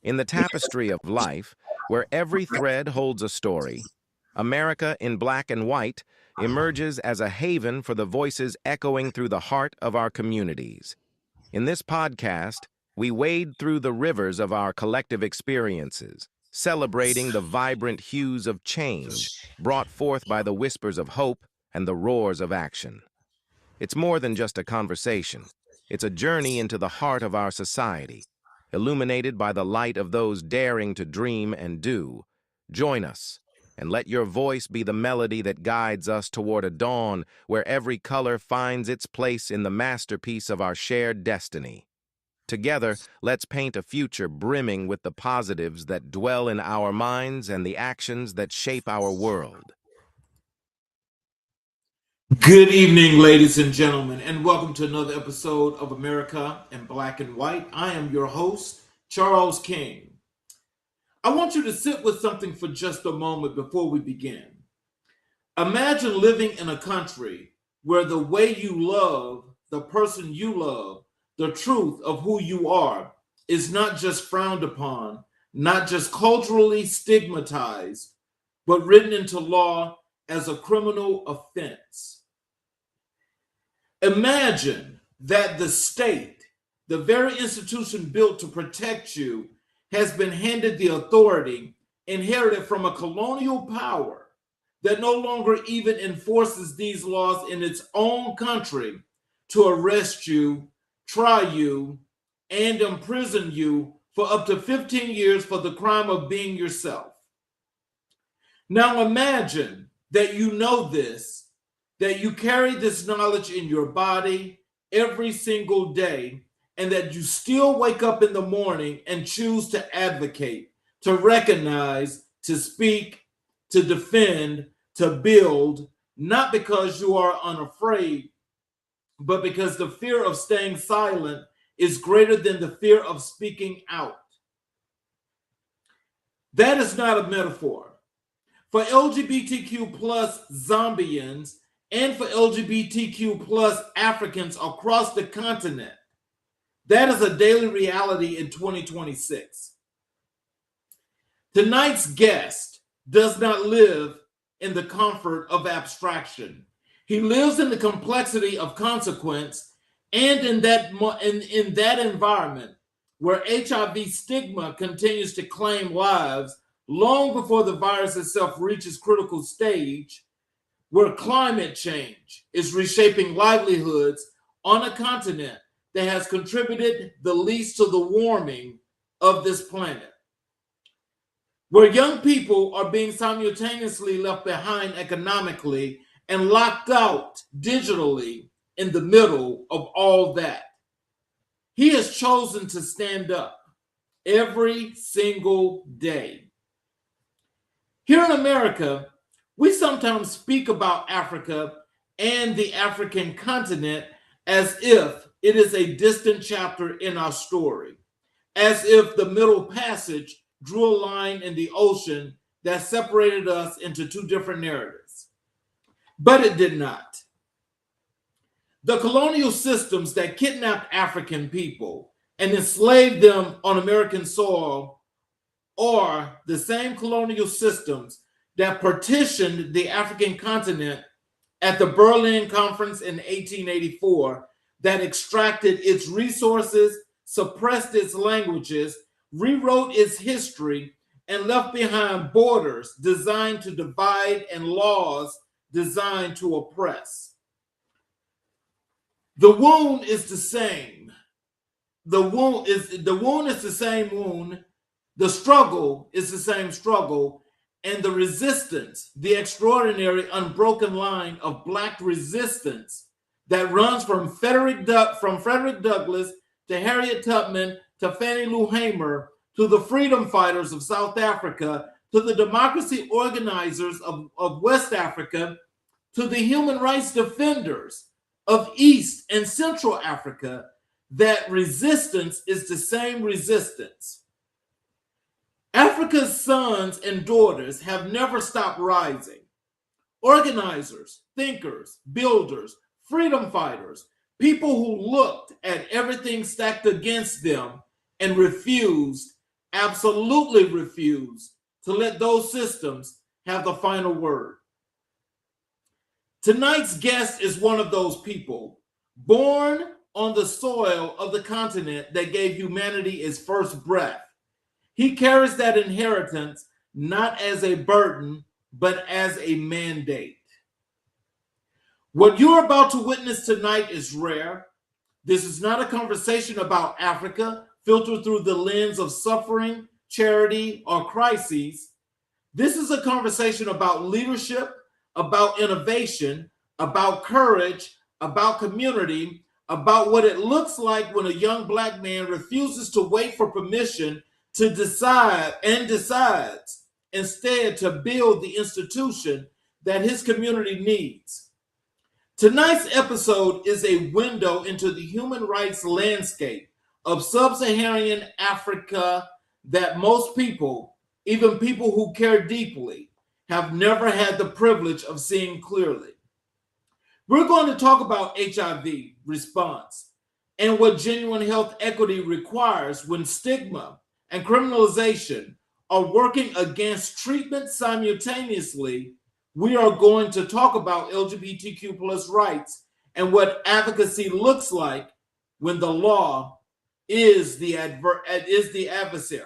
In the tapestry of life, where every thread holds a story, America in black and white emerges as a haven for the voices echoing through the heart of our communities. In this podcast, we wade through the rivers of our collective experiences, celebrating the vibrant hues of change brought forth by the whispers of hope and the roars of action. It's more than just a conversation. It's a journey into the heart of our society, illuminated by the light of those daring to dream and do. Join us, and let your voice be the melody that guides us toward a dawn where every color finds its place in the masterpiece of our shared destiny. Together, let's paint a future brimming with the positives that dwell in our minds and the actions that shape our world. Good evening, ladies and gentlemen, and welcome to another episode of America in Black and White. I am your host, Charles King. I want you to sit with something for just a moment before we begin. Imagine living in a country where the way you love the person you love, the truth of who you are, is not just frowned upon, not just culturally stigmatized, but written into law as a criminal offense. Imagine that the state, the very institution built to protect you, has been handed the authority inherited from a colonial power that no longer even enforces these laws in its own country to arrest you, try you, and imprison you for up to 15 years for the crime of being yourself. Now imagine that you know this, that you carry this knowledge in your body every single day, and that you still wake up in the morning and choose to advocate, to recognize, to speak, to defend, to build, not because you are unafraid, but because the fear of staying silent is greater than the fear of speaking out. That is not a metaphor. For LGBTQ plus Zambians, and for LGBTQ plus Africans across the continent, that is a daily reality in 2026. Tonight's guest does not live in the comfort of abstraction. He lives in the complexity of consequence, and in that environment where HIV stigma continues to claim lives long before the virus itself reaches critical stage, where climate change is reshaping livelihoods on a continent that has contributed the least to the warming of this planet, where young people are being simultaneously left behind economically and locked out digitally in the middle of all that. He has chosen to stand up every single day. Here in America, we sometimes speak about Africa and the African continent as if it is a distant chapter in our story, as if the Middle Passage drew a line in the ocean that separated us into two different narratives. But it did not. The colonial systems that kidnapped African people and enslaved them on American soil are the same colonial systems that partitioned the African continent at the Berlin Conference in 1884, that extracted its resources, suppressed its languages, rewrote its history, and left behind borders designed to divide and laws designed to oppress. The wound is the same. The wound is the same wound. The struggle is the same struggle. And the resistance, the extraordinary unbroken line of Black resistance that runs from Frederick Douglass to Harriet Tubman to Fannie Lou Hamer to the freedom fighters of South Africa to the democracy organizers of West Africa to the human rights defenders of East and Central Africa, that resistance is the same resistance. Africa's sons and daughters have never stopped rising. Organizers, thinkers, builders, freedom fighters, people who looked at everything stacked against them and refused, absolutely refuse to let those systems have the final word. Tonight's guest is one of those people born on the soil of the continent that gave humanity its first breath. He carries that inheritance not as a burden, but as a mandate. What you're about to witness tonight is rare. This is not a conversation about Africa filtered through the lens of suffering, charity, or crises. This is a conversation about leadership, about innovation, about courage, about community, about what it looks like when a young Black man refuses to wait for permission to decide and decides instead to build the institution that his community needs. Tonight's episode is a window into the human rights landscape of sub-Saharan Africa that most people, even people who care deeply, have never had the privilege of seeing clearly. We're going to talk about HIV response and what genuine health equity requires when stigma and criminalization are working against treatment simultaneously. We are going to talk about LGBTQ plus rights and what advocacy looks like when the law is the adversary.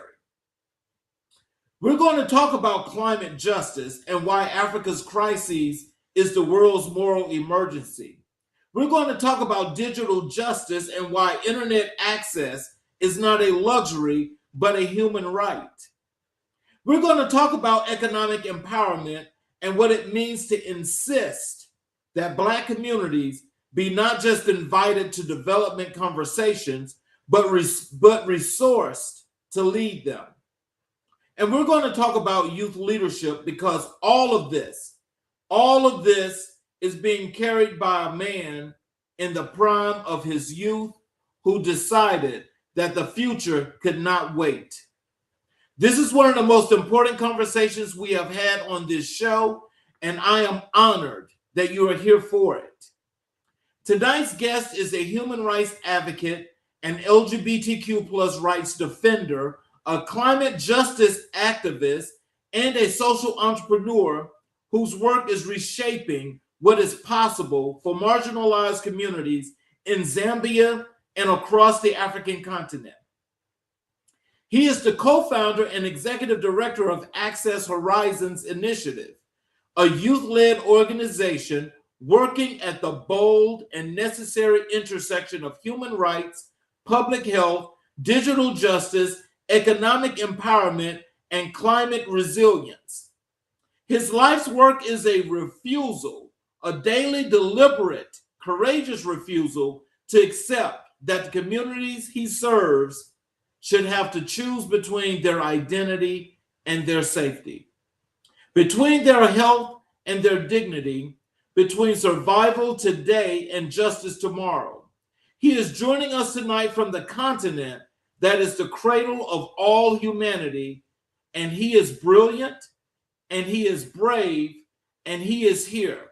We're going to talk about climate justice and why Africa's crises is the world's moral emergency. We're going to talk about digital justice and why internet access is not a luxury, but a human right. We're going to talk about economic empowerment and what it means to insist that Black communities be not just invited to development conversations, but resourced to lead them. And we're going to talk about youth leadership because all of this is being carried by a man in the prime of his youth who decided that the future could not wait. This is one of the most important conversations we have had on this show, and I am honored that you are here for it. Tonight's guest is a human rights advocate, an LGBTQ plus rights defender, a climate justice activist, and a social entrepreneur whose work is reshaping what is possible for marginalized communities in Zambia and across the African continent. He is the co-founder and executive director of Access Horizons Initiative, a youth-led organization working at the bold and necessary intersection of human rights, public health, digital justice, economic empowerment, and climate resilience. His life's work is a refusal, a daily deliberate, courageous refusal to accept that the communities he serves should have to choose between their identity and their safety, between their health and their dignity, between survival today and justice tomorrow. He is joining us tonight from the continent that is the cradle of all humanity, and he is brilliant, and he is brave, and he is here.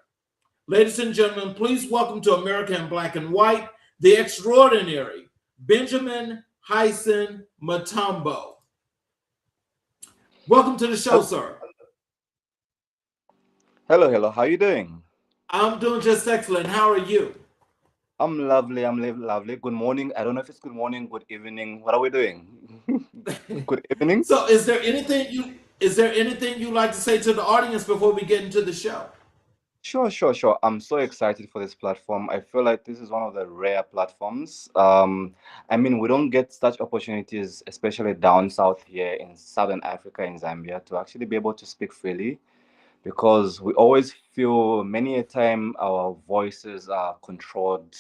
Ladies and gentlemen, please welcome to America in Black and White, the extraordinary Benjamin Hyson Mutambo. Welcome to the show, sir. Hello. How are you doing? I'm doing just excellent. How are you? I'm lovely. Lovely. Good morning. I don't know if it's good morning, good evening. What are we doing? Good evening. So, is there anything you'd like to say to the audience before we get into the show? Sure. I'm so excited for this platform. I feel like this is one of the rare platforms. I mean, we don't get such opportunities, especially down south here in Southern Africa, in Zambia, to actually be able to speak freely, because we always feel many a time our voices are controlled.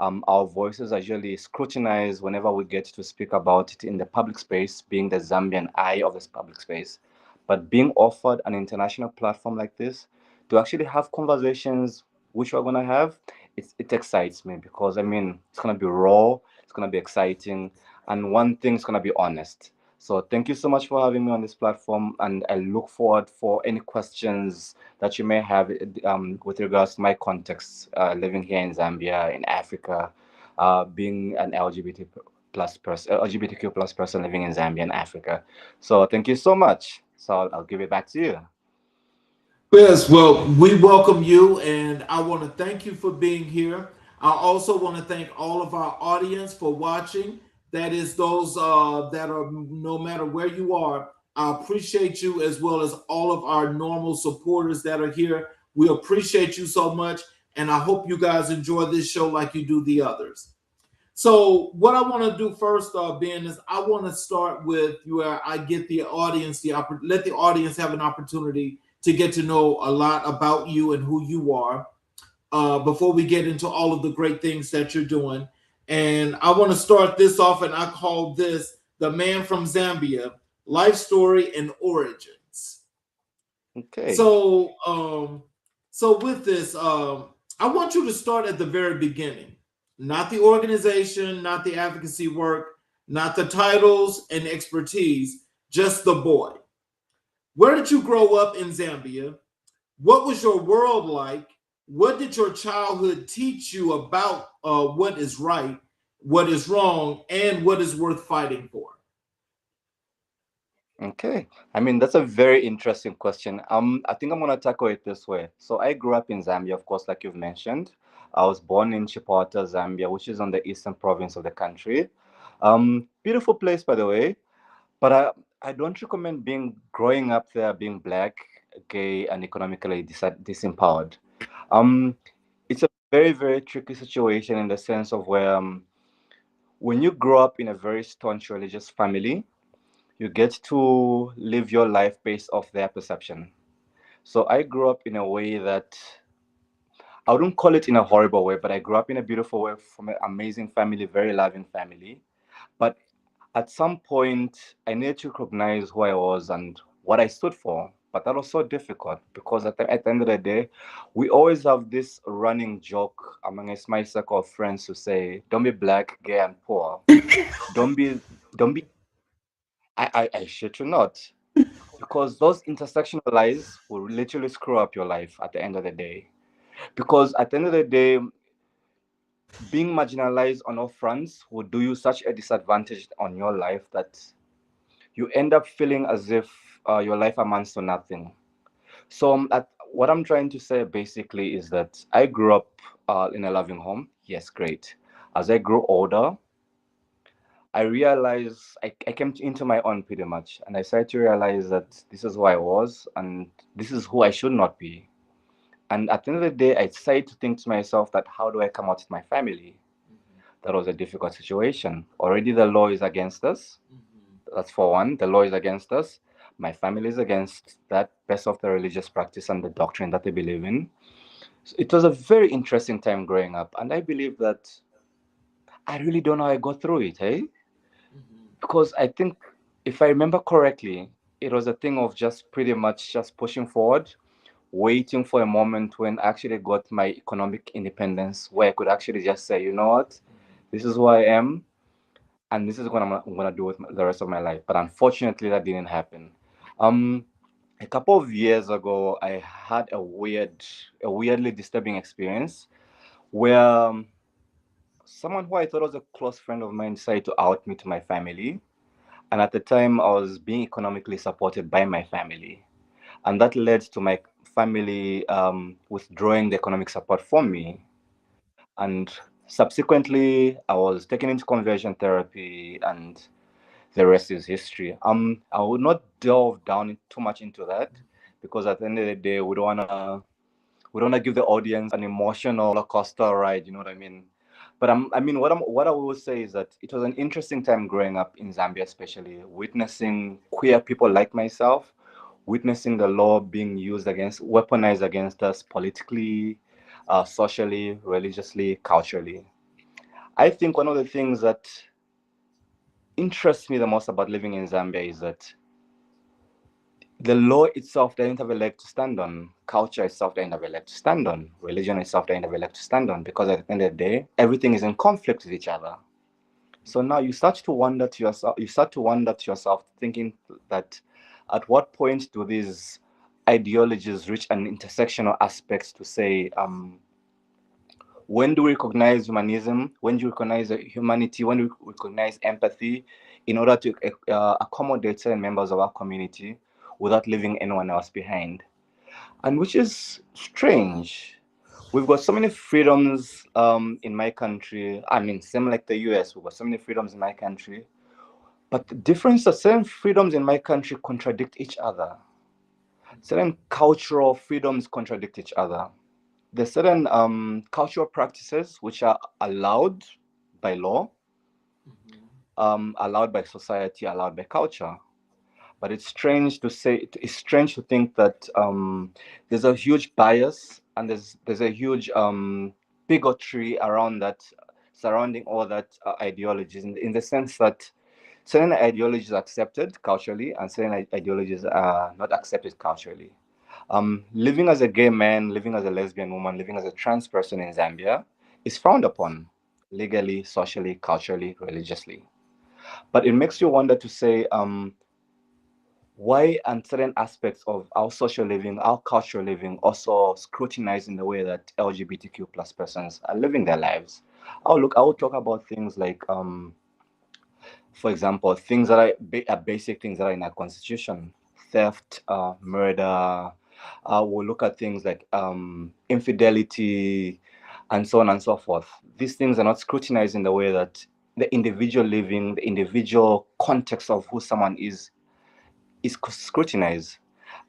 Our voices are usually scrutinized whenever we get to speak about it in the public space, being the Zambian eye of this public space. But being offered an international platform like this to actually have conversations which we're going to have, it excites me, because I mean, it's going to be raw, it's going to be exciting, and one thing is going to be honest. So thank you so much for having me on this platform, and I look forward for any questions that you may have with regards to my context, living here in Zambia, in Africa, being an LGBT plus person, LGBTQ plus person living in Zambia and Africa. So thank you so much. So I'll give it back to you. Yes, well, we welcome you, and I want to thank you for being here. I also want to thank all of our audience for watching. That is those that are no matter where you are. I appreciate you as well as all of our normal supporters that are here. We appreciate you so much, and I hope you guys enjoy this show like you do the others. So, what I want to do first, Ben, is I want to start with where I get the audience let the audience have an opportunity to get to know a lot about you and who you are before we get into all of the great things that you're doing. And I want to start this off, and I call this "The Man from Zambia: Life Story and Origins." Okay. So with this, I want you to start at the very beginning, not the organization, not the advocacy work, not the titles and expertise, just the boy. Where did you grow up in Zambia? What was your world like? What did your childhood teach you about what is right, what is wrong, and what is worth fighting for? Okay. I mean, that's a very interesting question. I think I'm gonna tackle it this way. So I grew up in Zambia, of course, like you've mentioned. I was born in Chipata, Zambia, which is on the eastern province of the country. Beautiful place, by the way. But I don't recommend growing up there being black, gay, and economically disempowered. Um, it's a very, very tricky situation in the sense of where when you grow up in a very staunch religious family, you get to live your life based off their perception. So I grew up in a way that I wouldn't call it in a horrible way, but I grew up in a beautiful way from an amazing family, very loving family. But at some point, I needed to recognize who I was and what I stood for. But that was so difficult because at the end of the day, we always have this running joke amongst my circle of friends to say, "Don't be black, gay, and poor. Don't be, don't be." I shit you not, because those intersectional lies will literally screw up your life at the end of the day. Because at the end of the day, being marginalized on all fronts will do you such a disadvantage on your life that you end up feeling as if your life amounts to nothing. So, what I'm trying to say basically is that I grew up in a loving home. Yes, great. As I grew older, I realized I came into my own pretty much, and I started to realize that this is who I was, and this is who I should not be. And at the end of the day, I decided to think to myself that how do I come out with my family? That was a difficult situation. Already the law is against us. That's for one. The law is against us. My family is against that best of the religious practice and the doctrine that they believe in. So it was a very interesting time growing up, and I believe that I really don't know how I got through it, hey? Because I think if I remember correctly, it was a thing of just pretty much just pushing forward, waiting for a moment when I actually got my economic independence, where I could actually just say, you know what, this is who I am, and this is what I'm gonna do with the rest of my life. But unfortunately, that didn't happen. Um, a couple of years ago, I had a weirdly disturbing experience where someone who I thought was a close friend of mine decided to out me to my family. And at the time, I was being economically supported by my family. And that led to my family withdrawing the economic support from me. And subsequently, I was taken into conversion therapy, and the rest is history. I would not delve down too much into that because at the end of the day, we don't wanna give the audience an emotional roller coaster ride. You know what I mean? But what I will say is that it was an interesting time growing up in Zambia, especially witnessing queer people like myself, witnessing the law being weaponized against us politically, socially, religiously, culturally. I think one of the things that interests me the most about living in Zambia is that the law itself doesn't have a leg to stand on. Culture itself doesn't have a leg to stand on. Religion itself doesn't have a leg to stand on because at the end of the day, everything is in conflict with each other. So now you start to wonder to yourself, thinking that at what point do these ideologies reach an intersectional aspect to say, When do we recognize humanism? When do we recognize humanity? When do we recognize empathy in order to accommodate certain members of our community without leaving anyone else behind? And which is strange. We've got so many freedoms in my country. I mean, same like the US, we've got so many freedoms in my country. But the difference is certain freedoms in my country contradict each other. Certain cultural freedoms contradict each other. There's certain cultural practices which are allowed by law, allowed by society, allowed by culture. But it's strange to think that there's a huge bias and there's a huge bigotry around that, surrounding all that ideologies, in the sense that certain ideologies are accepted culturally and certain ideologies are not accepted culturally. Living as a gay man, living as a lesbian woman, living as a trans person in Zambia is frowned upon legally, socially, culturally, religiously. But it makes you wonder to say, why are certain aspects of our social living, our cultural living, also scrutinized in the way that LGBTQ plus persons are living their lives? I will talk about things like, for example, things that are basic things that are in our constitution: theft, murder. We'll look at things like infidelity, and so on and so forth. These things are not scrutinized in the way that the individual living, the individual context of who someone is scrutinized.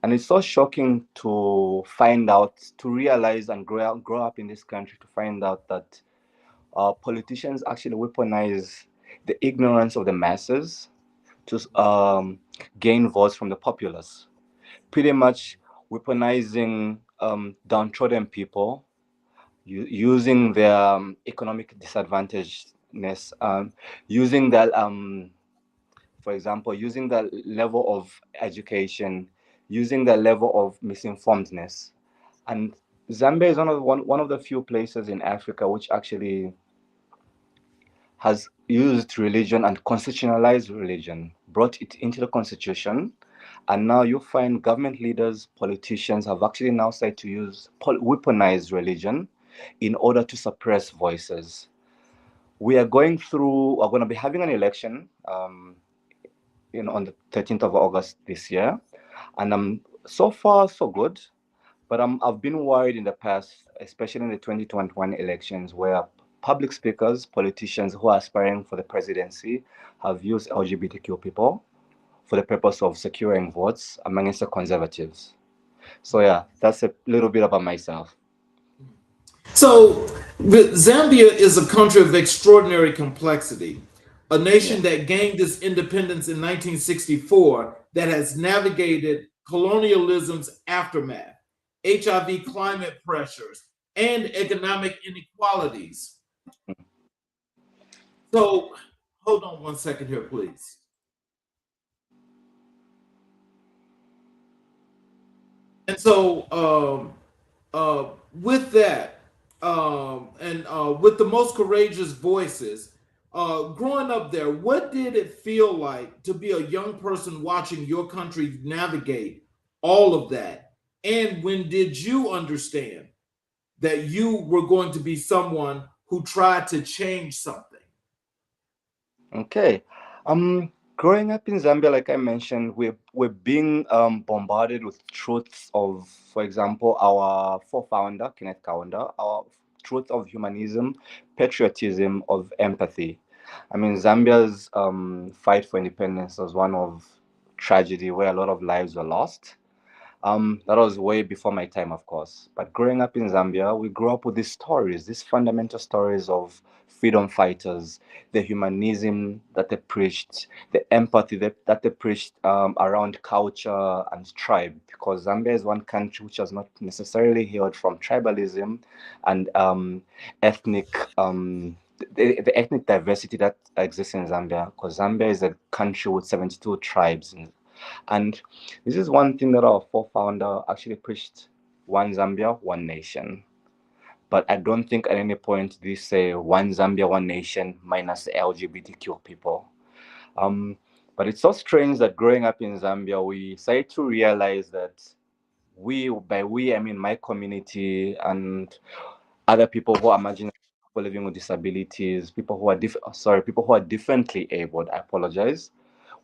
And it's so shocking to find out, to realize and grow up in this country to find out that politicians actually weaponize the ignorance of the masses to gain votes from the populace. Pretty much weaponizing downtrodden people, using their economic disadvantagedness, using that, for example, using the level of education, using the level of misinformedness. And Zambia is one of the few places in Africa which actually has used religion and constitutionalized religion, brought it into the constitution. And now you find government leaders, politicians have actually now started to use weaponized religion in order to suppress voices. We're going to be having an election on the 13th of August this year. And so far, so good. But I've been worried in the past, especially in the 2021 elections, where public speakers, politicians who are aspiring for the presidency have used LGBTQ people for the purpose of securing votes amongst the conservatives. So yeah, that's a little bit about myself. So, Zambia is a country of extraordinary complexity, a nation that gained its independence in 1964 that has navigated colonialism's aftermath, HIV climate pressures, and economic inequalities. So, hold on one second here, please. And so, with that, and with the most courageous voices, growing up there, what did it feel like to be a young person watching your country navigate all of that? And when did you understand that you were going to be someone who tried to change something? Okay. Growing up in Zambia, like I mentioned, we're being bombarded with truths of, for example, our founder Kenneth Kaunda, our truth of humanism, patriotism, of empathy. I mean, Zambia's fight for independence was one of tragedy where a lot of lives were lost. That was way before my time, of course. But growing up in Zambia, we grew up with these stories, these fundamental stories of freedom fighters, the humanism that they preached, the empathy that they preached around culture and tribe. Because Zambia is one country which has not necessarily healed from tribalism and ethnic. The ethnic diversity that exists in Zambia, because Zambia is a country with 72 tribes, and this is one thing that our founder actually preached: one Zambia, one nation. But I don't think at any point they say one Zambia, one nation minus the LGBTQ people. But it's so strange that growing up in Zambia, we started to realize that by we, I mean my community and other people who are marginalized, people living with disabilities, people who are people who are differently abled. I apologize.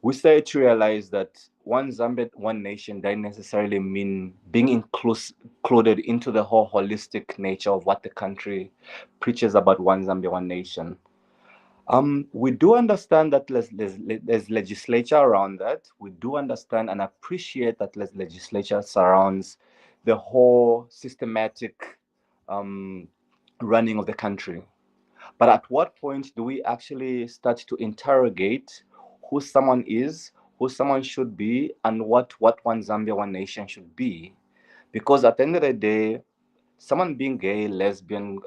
We started to realize that one Zambia, one nation doesn't necessarily mean being included into the whole holistic nature of what the country preaches about one Zambia, one nation. We do understand that there's legislature around that. We do understand and appreciate that legislature surrounds the whole systematic um, running of the country. But at what point do we actually start to interrogate who someone is, who someone should be, and what one Zambia, one nation should be? Because at the end of the day, someone being gay, lesbian,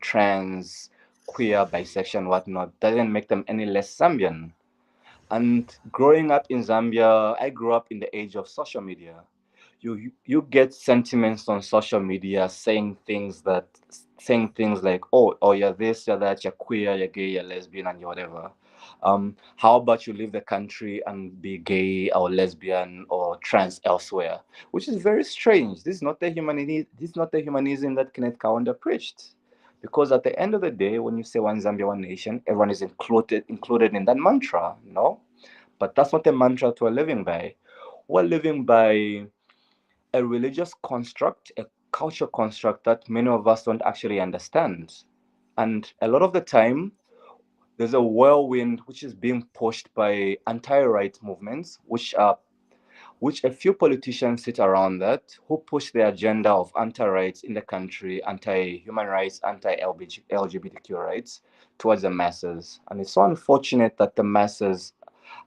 trans, queer, bisexual, whatnot, doesn't make them any less Zambian. And growing up in Zambia, I grew up in the age of social media. You get sentiments on social media saying things like, oh, you're this, you're that, you're queer, you're gay, you're lesbian, and you're whatever. How about you leave the country and be gay or lesbian or trans elsewhere? Which is very strange. This is not the humanity. This is not the humanism that Kenneth Kaunda preached. Because at the end of the day, when you say one Zambia, one nation, everyone is included in that mantra, no? But that's not a mantra we're living by. We're living by a religious construct, a culture construct that many of us don't actually understand. And a lot of the time, there's a whirlwind which is being pushed by anti-right movements, which a few politicians sit around that who push the agenda of anti-rights in the country, anti-human rights, anti-LGBTQ rights towards the masses. And it's so unfortunate that the masses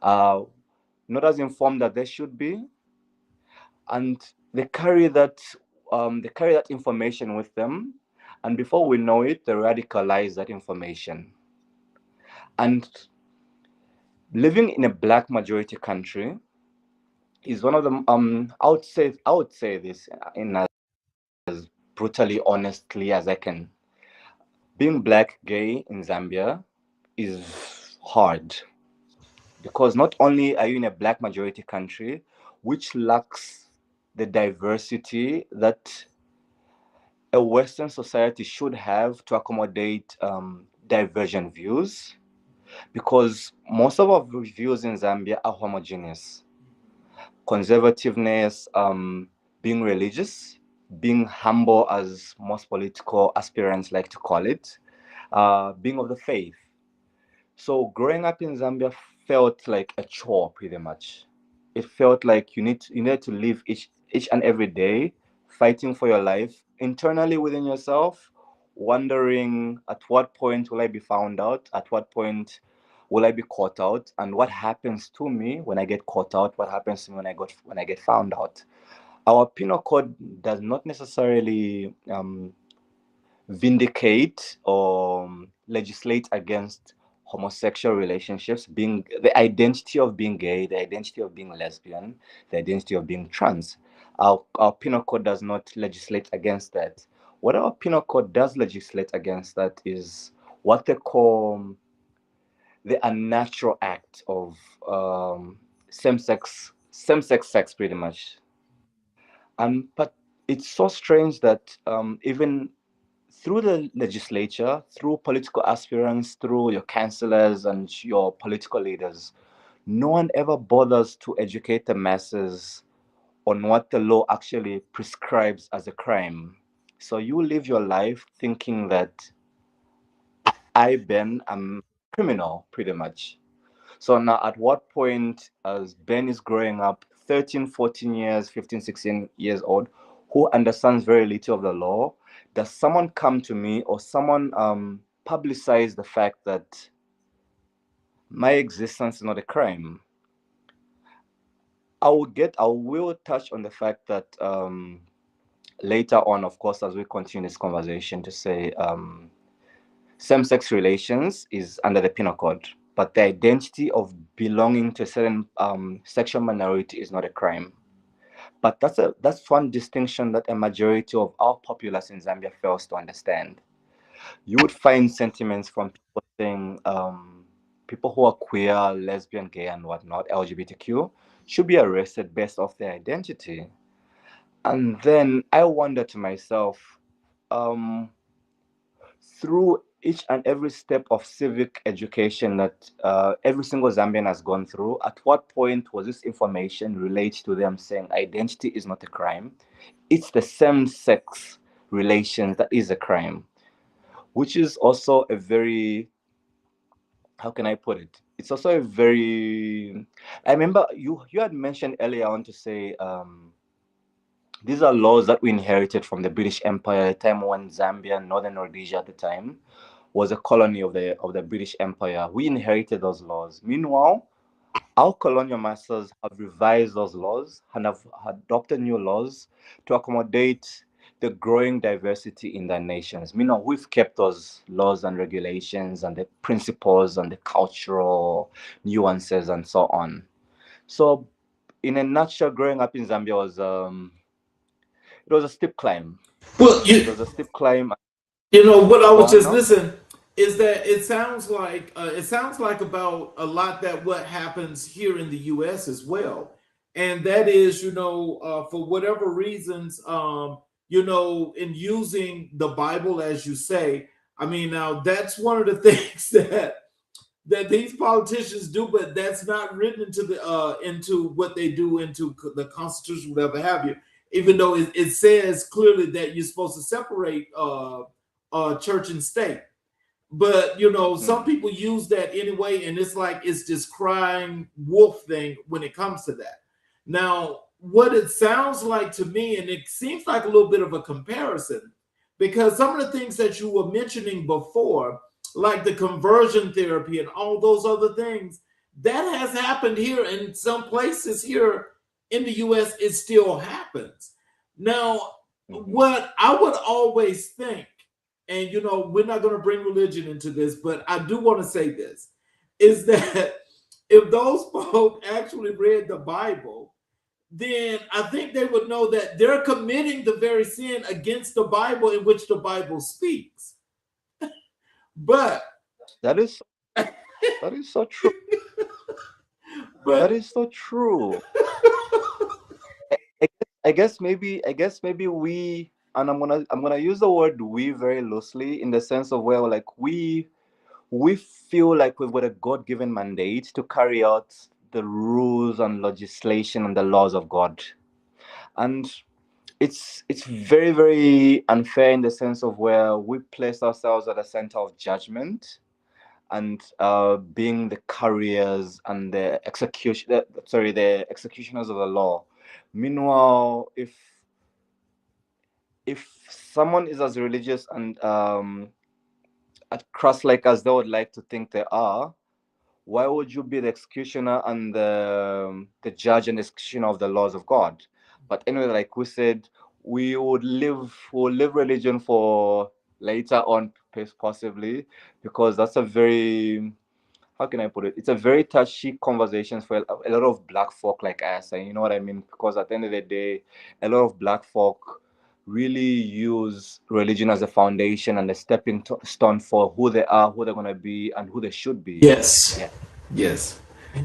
are not as informed that they should be, and they carry that information with them, and before we know it, they radicalize that information. And living in a black majority country is one of the I would say this in as brutally honestly as I can. Being black gay in Zambia is hard because not only are you in a black majority country which lacks the diversity that a Western society should have to accommodate divergent views, because most of our views in Zambia are homogeneous. Conservativeness, being religious, being humble, as most political aspirants like to call it, being of the faith. So growing up in Zambia felt like a chore, pretty much. It felt like you need to live each and every day fighting for your life internally within yourself, wondering at what point will I be found out, at what point will I be caught out, and what happens to me when I get caught out, what happens to me when I get found out. Our penal code does not necessarily vindicate or legislate against homosexual relationships, being the identity of being gay, the identity of being lesbian, the identity of being trans. Our penal code does not legislate against that. What our penal code does legislate against that is what they call the unnatural act of same sex sex, pretty much. But it's so strange that even through the legislature, through political aspirants, through your councillors and your political leaders, no one ever bothers to educate the masses on what the law actually prescribes as a crime. So you live your life thinking that Ben, am criminal, pretty much. So now, at what point, as Ben is growing up, 13, 14 years, 15, 16 years old, who understands very little of the law, does someone come to me or someone publicize the fact that my existence is not a crime? I will touch on the fact that later on, of course, as we continue this conversation, to say same-sex relations is under the penal code, but the identity of belonging to a certain sexual minority is not a crime. But that's one distinction that a majority of our populace in Zambia fails to understand. You would find sentiments from people saying people who are queer, lesbian, gay, and whatnot, LGBTQ, should be arrested based off their identity. And then I wonder to myself, um, through each and every step of civic education that every single Zambian has gone through, at what point was this information relayed to them saying identity is not a crime? It's the same sex relations that is a crime, which is also a very, how can I put it? It's also a very, I remember you had mentioned earlier on to say these are laws that we inherited from the British Empire at the time when Zambia, Northern Rhodesia at the time, was a colony of the British Empire. We inherited those laws. Meanwhile, our colonial masters have revised those laws and have adopted new laws to accommodate the growing diversity in their nations. Meanwhile, we've kept those laws and regulations and the principles and the cultural nuances and so on. So, in a nutshell, growing up in Zambia was it was a steep climb. Well, It was a steep climb. what I Go was on just now. listening is that it sounds like about a lot that what happens here in the U.S. as well, and that is for whatever reasons in using the Bible as you say. I mean, now that's one of the things that these politicians do, but that's not written into the into what they do into the Constitution, whatever have you. Even though it says clearly that you're supposed to separate church and state, but some Hmm. people use that anyway, and it's like it's this crying wolf thing when it comes to that. Now, what it sounds like to me, and it seems like a little bit of a comparison, because some of the things that you were mentioning before, like the conversion therapy and all those other things, that has happened here in some places here in the US. It still happens. Now, Hmm. what I would always think, and we're not going to bring religion into this, but I do want to say this, is that if those folk actually read the Bible, then I think they would know that they're committing the very sin against the Bible in which the Bible speaks. But That is that is so true. That but is so true. I guess maybe we, and I'm gonna use the word we very loosely in the sense of where like we feel like we've got a God-given mandate to carry out the rules and legislation and the laws of God. And it's very, very unfair in the sense of where we place ourselves at the center of judgment and being the carriers and the executioners of the law. Meanwhile, if someone is as religious and at cross like as they would like to think they are, why would you be the executioner and the judge and executioner of the laws of God? But anyway, like we said, we'll live religion for later on, possibly, because that's a very, how can I put it? It's a very touchy conversation for a lot of black folk like us, and you know what I mean? Because at the end of the day, a lot of black folk really use religion as a foundation and a stepping stone for who they are, who they're gonna be, and who they should be. yes, Yeah. yes.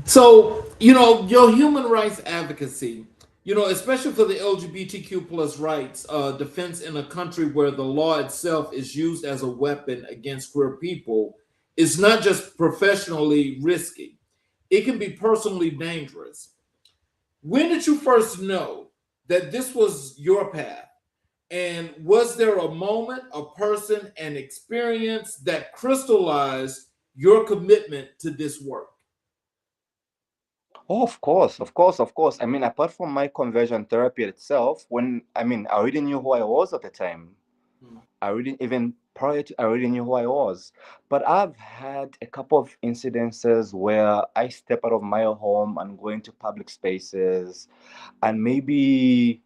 So your human rights advocacy, especially for the LGBTQ plus rights defense in a country where the law itself is used as a weapon against queer people, is not just professionally risky; it can be personally dangerous. When did you first know that this was your path? And was there a moment, a person, an experience that crystallized your commitment to this work? Oh, of course, of course, of course. I mean, apart from my conversion therapy itself, I already knew who I was at the time. I already, even prior to, I already knew who I was. But I've had a couple of incidences where I step out of my home and go into public spaces, and maybe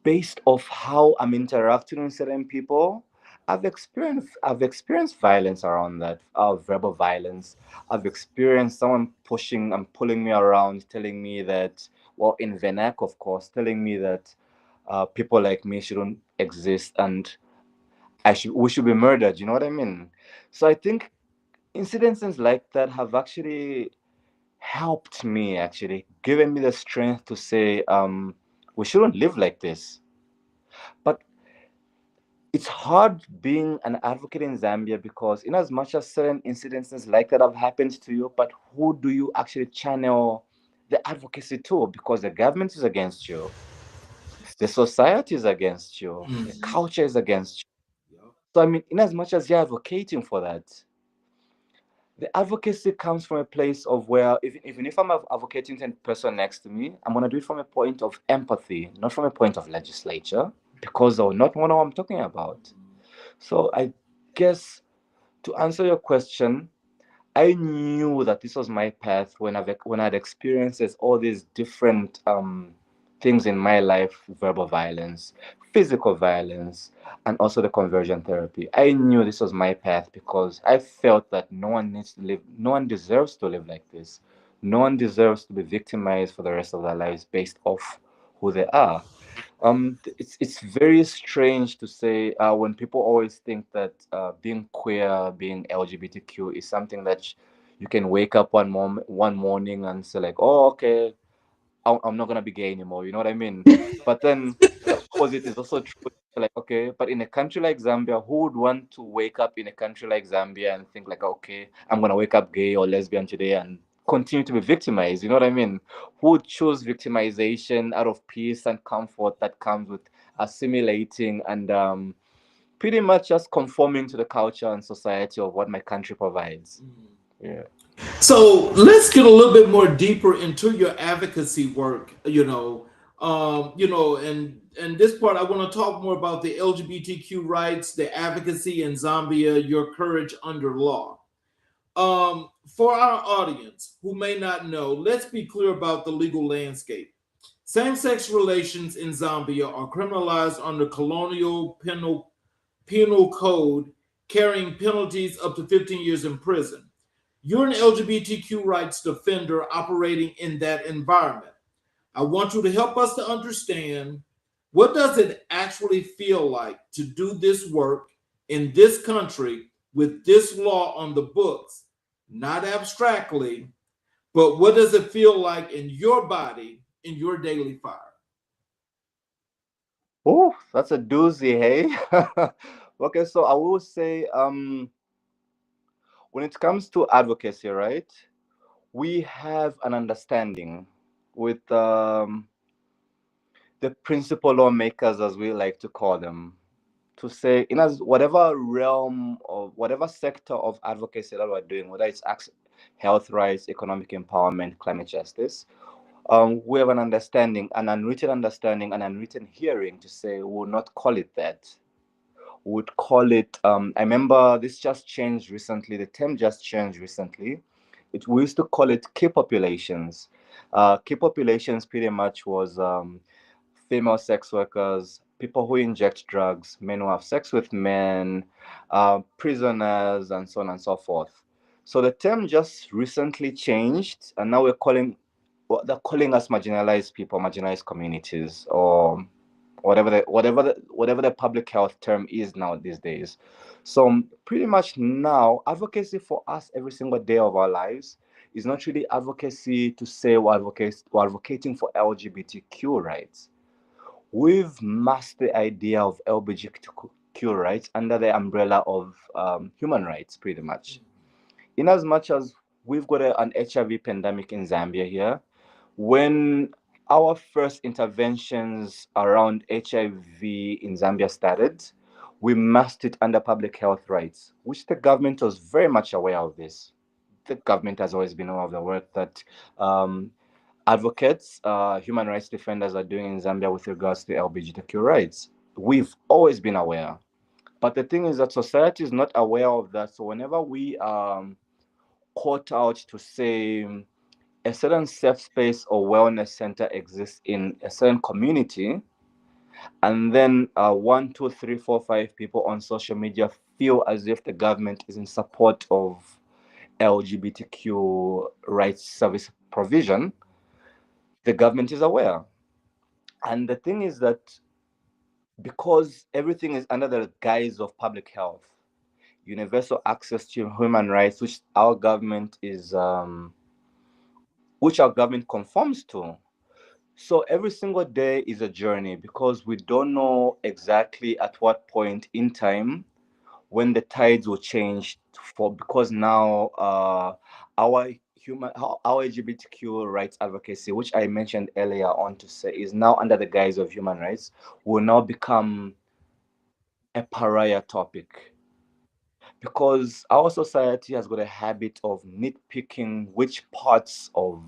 based off how I'm interacting with certain people, I've experienced violence around that, verbal violence. I've experienced someone pushing and pulling me around, telling me that, well, in vernac, of course, telling me that people like me shouldn't exist and we should be murdered. You know what I mean? So I think incidences like that have actually helped me, actually given me the strength to say, we shouldn't live like this. But it's hard being an advocate in Zambia because, in as much as certain incidences like that have happened to you, but who do you actually channel the advocacy to? Because the government is against you, the society is against you, the Mhm. culture is against you. Yep. So, I mean, in as much as you're advocating for that, the advocacy comes from a place of where, even if I'm advocating to the person next to me, I'm going to do it from a point of empathy, not from a point of legislature, because they'll not know what I'm talking about. So, I guess to answer your question, I knew that this was my path when I'd experienced all these different things in my life: verbal violence, physical violence, and also the conversion therapy. I knew this was my path because I felt that no one needs to live, no one deserves to live like this. No one deserves to be victimized for the rest of their lives based off who they are. It's very strange to say when people always think that being queer, being LGBTQ is something that you can wake up one morning and say like, oh, okay, I'm not gonna be gay anymore. You know what I mean? But then the opposite is also true. Like, okay, but in a country like Zambia, who would want to wake up in a country like Zambia and think like, okay, I'm gonna wake up gay or lesbian today and continue to be victimized? You know what I mean? Who would choose victimization out of peace and comfort that comes with assimilating and pretty much just conforming to the culture and society of what my country provides? Yeah. So let's get a little bit more deeper into your advocacy work. And this part I want to talk more about the LGBTQ rights, the advocacy in Zambia, your courage under law. For our audience who may not know, let's be clear about the legal landscape. Same-sex relations in Zambia are criminalized under colonial penal code, carrying penalties up to 15 years in prison. You're an LGBTQ rights defender operating in that environment. I want you to help us to understand, what does it actually feel like to do this work in this country with this law on the books, not abstractly, but what does it feel like in your body, in your daily fire? Oh, that's a doozy, hey? Okay, so I will say, when it comes to advocacy, right, we have an understanding with the principal lawmakers, as we like to call them, to say, in as whatever realm or whatever sector of advocacy that we're doing, whether it's health rights, economic empowerment, climate justice, we have an understanding, an unwritten understanding, an unwritten hearing to say we will not call it that. Would call it, I remember this just changed recently, the term just changed recently. We used to call it key populations. Key populations pretty much was female sex workers, people who inject drugs, men who have sex with men, prisoners, and so on and so forth. So the term just recently changed, and now they're calling us marginalized people, marginalized communities, or whatever the public health term is now these days. So pretty much now, advocacy for us every single day of our lives is not really advocacy to say we're advocating for LGBTQ rights. We've masked the idea of LGBTQ rights under the umbrella of human rights, pretty much. In as much as we've got an HIV pandemic in Zambia here, when our first interventions around HIV in Zambia started, we masked it under public health rights, which the government was very much aware of this. The government has always been aware of the work that advocates, human rights defenders are doing in Zambia with regards to LGBTQ rights. We've always been aware. But the thing is that society is not aware of that. So whenever we caught out to say a certain safe space or wellness center exists in a certain community, and then one, two, three, four, five people on social media feel as if the government is in support of LGBTQ rights service provision, the government is aware. And the thing is that because everything is under the guise of public health, universal access to human rights, which our government conforms to, So every single day is a journey because we don't know exactly at what point in time when the tides will change for because now our our LGBTQ rights advocacy, which I mentioned earlier on to say is now under the guise of human rights, will now become a pariah topic because our society has got a habit of nitpicking which parts of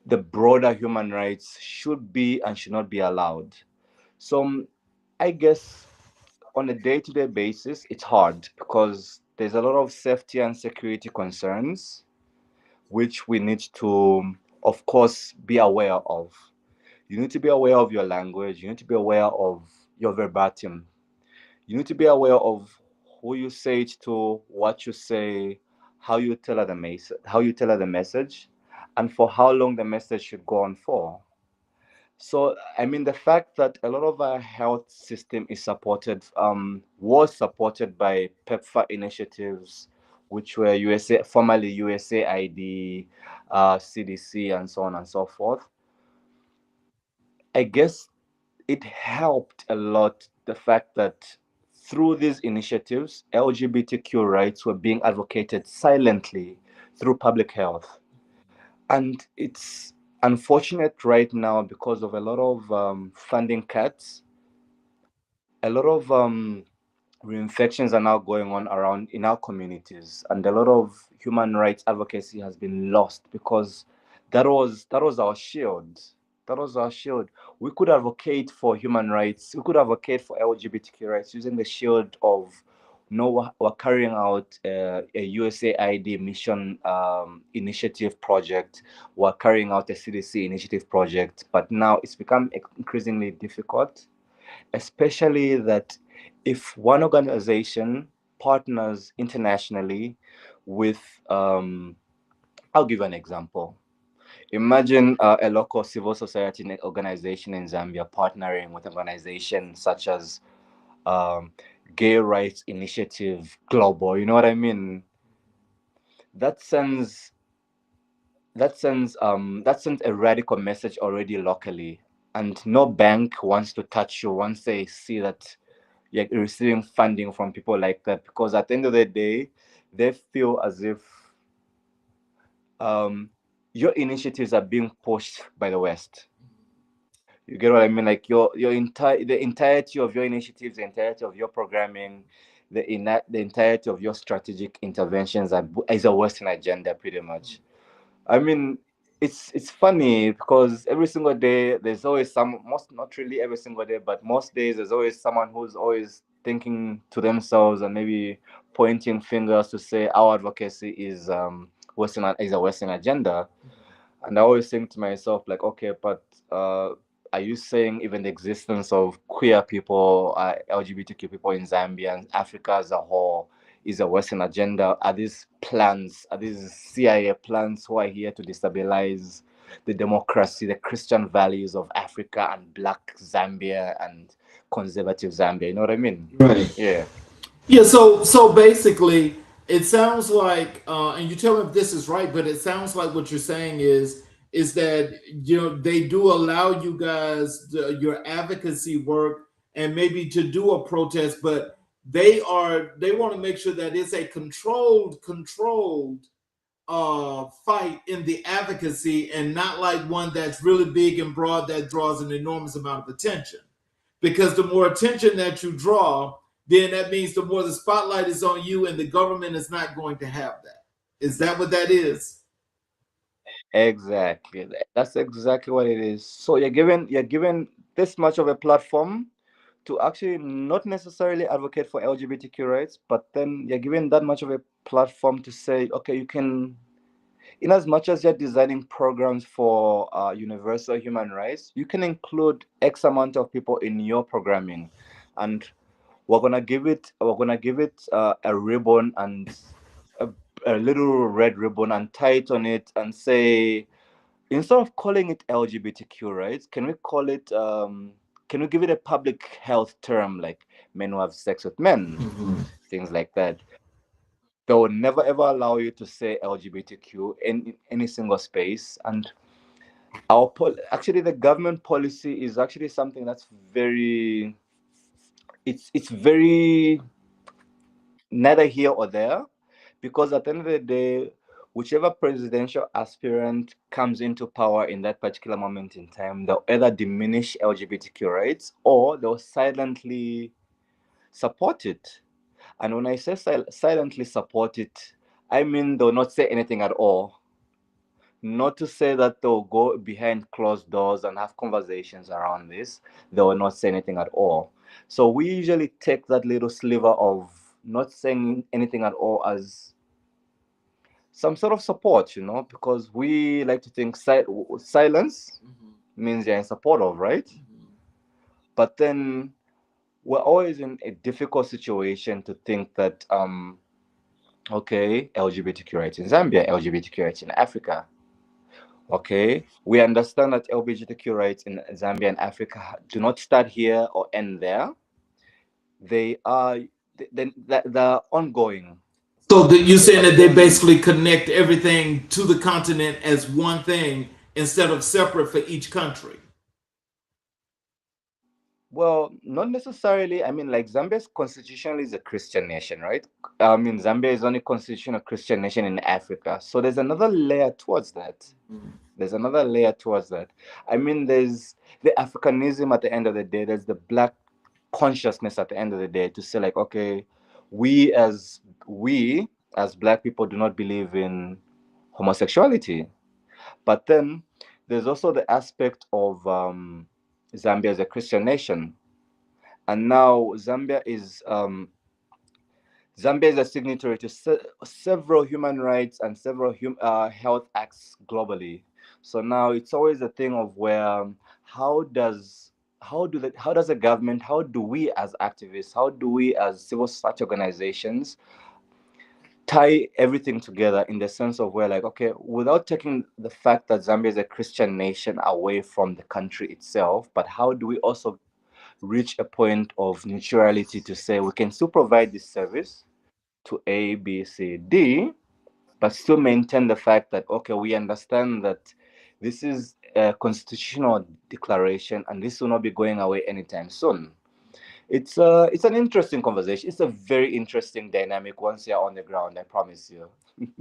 the broader human rights should be and should not be allowed. So I guess on a day-to-day basis, it's hard because there's a lot of safety and security concerns which we need to, of course, be aware of. You need to be aware of your language. You need to be aware of your verbatim. You need to be aware of who you say it to, what you say, how you tell her the message, and for how long the message should go on for. So, I mean, the fact that a lot of our health system is was supported by PEPFAR initiatives, which were USA, formerly USAID, CDC, and so on and so forth. I guess it helped a lot the fact that through these initiatives, LGBTQ rights were being advocated silently through public health. And it's unfortunate right now because of a lot of funding cuts, a lot of reinfections are now going on around in our communities, and a lot of human rights advocacy has been lost because that was our shield. That was our shield. We could advocate for human rights. We could advocate for LGBTQ rights using the shield of no, we're carrying out a USAID mission initiative project. We're carrying out a CDC initiative project, but now it's become increasingly difficult, especially that if one organization partners internationally with, I'll give an example. Imagine a local civil society organization in Zambia partnering with an organization such as um, Gay Rights Initiative Global. You know what I mean? That sends that sends a radical message already locally, and no bank wants to touch you once they see that you're receiving funding from people like that, because at the end of the day they feel as if um, your initiatives are being pushed by the West. You get what I mean? Like the entirety of your initiatives, the entirety of your programming, the entirety of your strategic interventions is a Western agenda, pretty much. I mean, it's funny because every single day there's always most, not really every single day, but most days there's always someone who's always thinking to themselves and maybe pointing fingers to say our advocacy is a Western agenda. And I always think to myself, like, okay, but are you saying even the existence of queer people, LGBTQ people in Zambia and Africa as a whole is a Western agenda? Are these CIA plans who are here to destabilize the democracy, the Christian values of Africa and Black Zambia and conservative Zambia? You know what I mean? Right. Yeah. Yeah, so basically, it sounds like, and you tell me if this is right, but it sounds like what you're saying is that they do allow you guys your advocacy work and maybe to do a protest, but they want to make sure that it's a controlled fight in the advocacy and not like one that's really big and broad that draws an enormous amount of attention, because the more attention that you draw, then that means the more the spotlight is on you, and the government is not going to have that. Is that what that is? Exactly. That's exactly what it is. So you're given this much of a platform to actually not necessarily advocate for LGBTQ rights, but then you're given that much of a platform to say, okay, you can, in as much as you're designing programs for universal human rights, you can include X amount of people in your programming, and we're gonna give it a ribbon and a, a little red ribbon and tie it on it and say, instead of calling it LGBTQ rights, can we give it a public health term like men who have sex with men, things like that. They will never ever allow you to say LGBTQ in any single space. And Actually, the government policy is actually something that's very, it's very neither here or there, because at the end of the day, whichever presidential aspirant comes into power in that particular moment in time, they'll either diminish LGBTQ rights or they'll silently support it. And when I say silently support it, I mean they'll not say anything at all. Not to say that they'll go behind closed doors and have conversations around this. They will not say anything at all. So we usually take that little sliver of not saying anything at all as some sort of support, because we like to think silence means you're in support of, right? But then we're always in a difficult situation to think that, okay, LGBTQ rights in Zambia, LGBTQ rights in Africa. Okay, we understand that LGBTQ rights in Zambia and Africa do not start here or end there. They are they're ongoing. So you're saying But that they then, basically connect everything to the continent as one thing instead of separate for each country. well, not necessarily. I mean, like Zambia's constitution is a Christian nation, right? I mean, Zambia is only constitutional Christian nation in Africa. So there's another layer towards that. There's another layer towards that. I mean, there's the Africanism at the end of the day. There's the black consciousness at the end of the day to say like, okay, we as black people do not believe in homosexuality. But then there's also the aspect of Zambia as a Christian nation, and now Zambia is a signatory to several human rights and several health acts globally. So now it's always a thing of where how does how does the government, how do we as activists, how do we as civil society organizations tie everything together in the sense of where, like, okay, without taking the fact that Zambia is a Christian nation away from the country itself, but how do we also reach a point of neutrality to say we can still provide this service to A, B, C, D, but still maintain the fact that, okay, we understand that this is a constitutional declaration and this will not be going away anytime soon. It's an interesting conversation. It's a very interesting dynamic once you're on the ground, I promise you.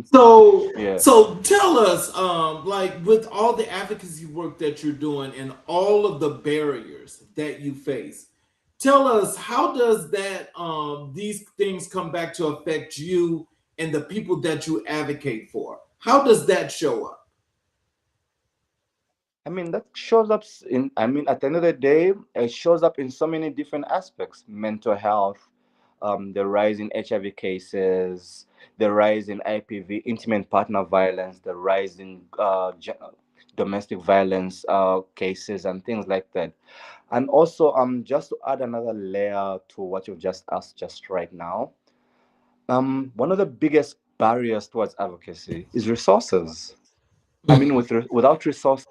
So, Yeah. so tell us, like with all the advocacy work that you're doing and all of the barriers that you face, tell us how does that these things come back to affect you and the people that you advocate for? How does that show up? I mean, that shows up I mean, at the end of the day, it shows up in so many different aspects: mental health, the rise in HIV cases, the rise in IPV, intimate partner violence, the rise in domestic violence cases, and things like that. And also, just to add another layer to what you've just asked just right now, one of the biggest barriers towards advocacy is resources. I mean, without resources,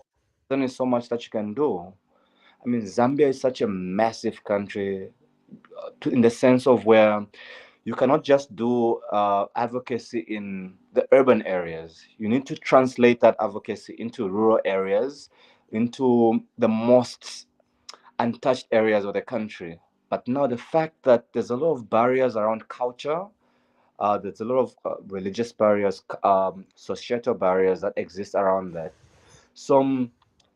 there's only so much that you can do. I mean, Zambia is such a massive country, in the sense of where you cannot just do advocacy in the urban areas. You need to translate that advocacy into rural areas, into the most untouched areas of the country. But now the fact that there's a lot of barriers around culture, there's a lot of religious barriers, societal barriers that exist around that. So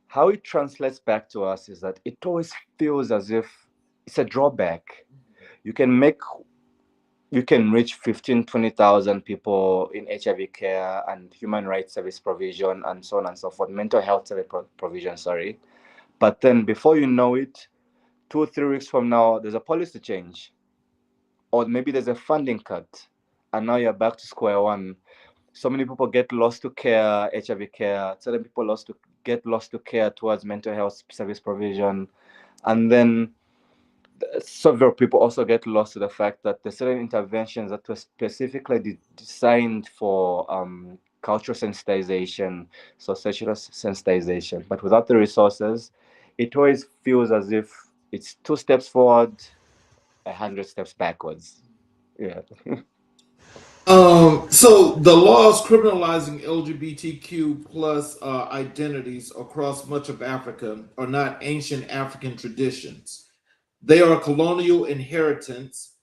how it translates back to us is that it always feels as if it's a drawback. You can make you can reach 15, 20,000 people in HIV care and human rights service provision and so on and so forth, mental health service provision, sorry. But then before you know it, 2 or 3 weeks from now, there's a policy change, or maybe there's a funding cut, and now you're back to square one. So many people get lost to care, HIV care. Certain people get lost to care towards mental health service provision, and then several people also get lost to the fact that there's certain interventions that were specifically designed for cultural sensitization, so sexual sensitization, but without the resources, it always feels as if it's 2 steps forward, 100 steps backwards. Yeah. So the laws criminalizing LGBTQ plus identities across much of Africa are not ancient African traditions. They are colonial inheritance,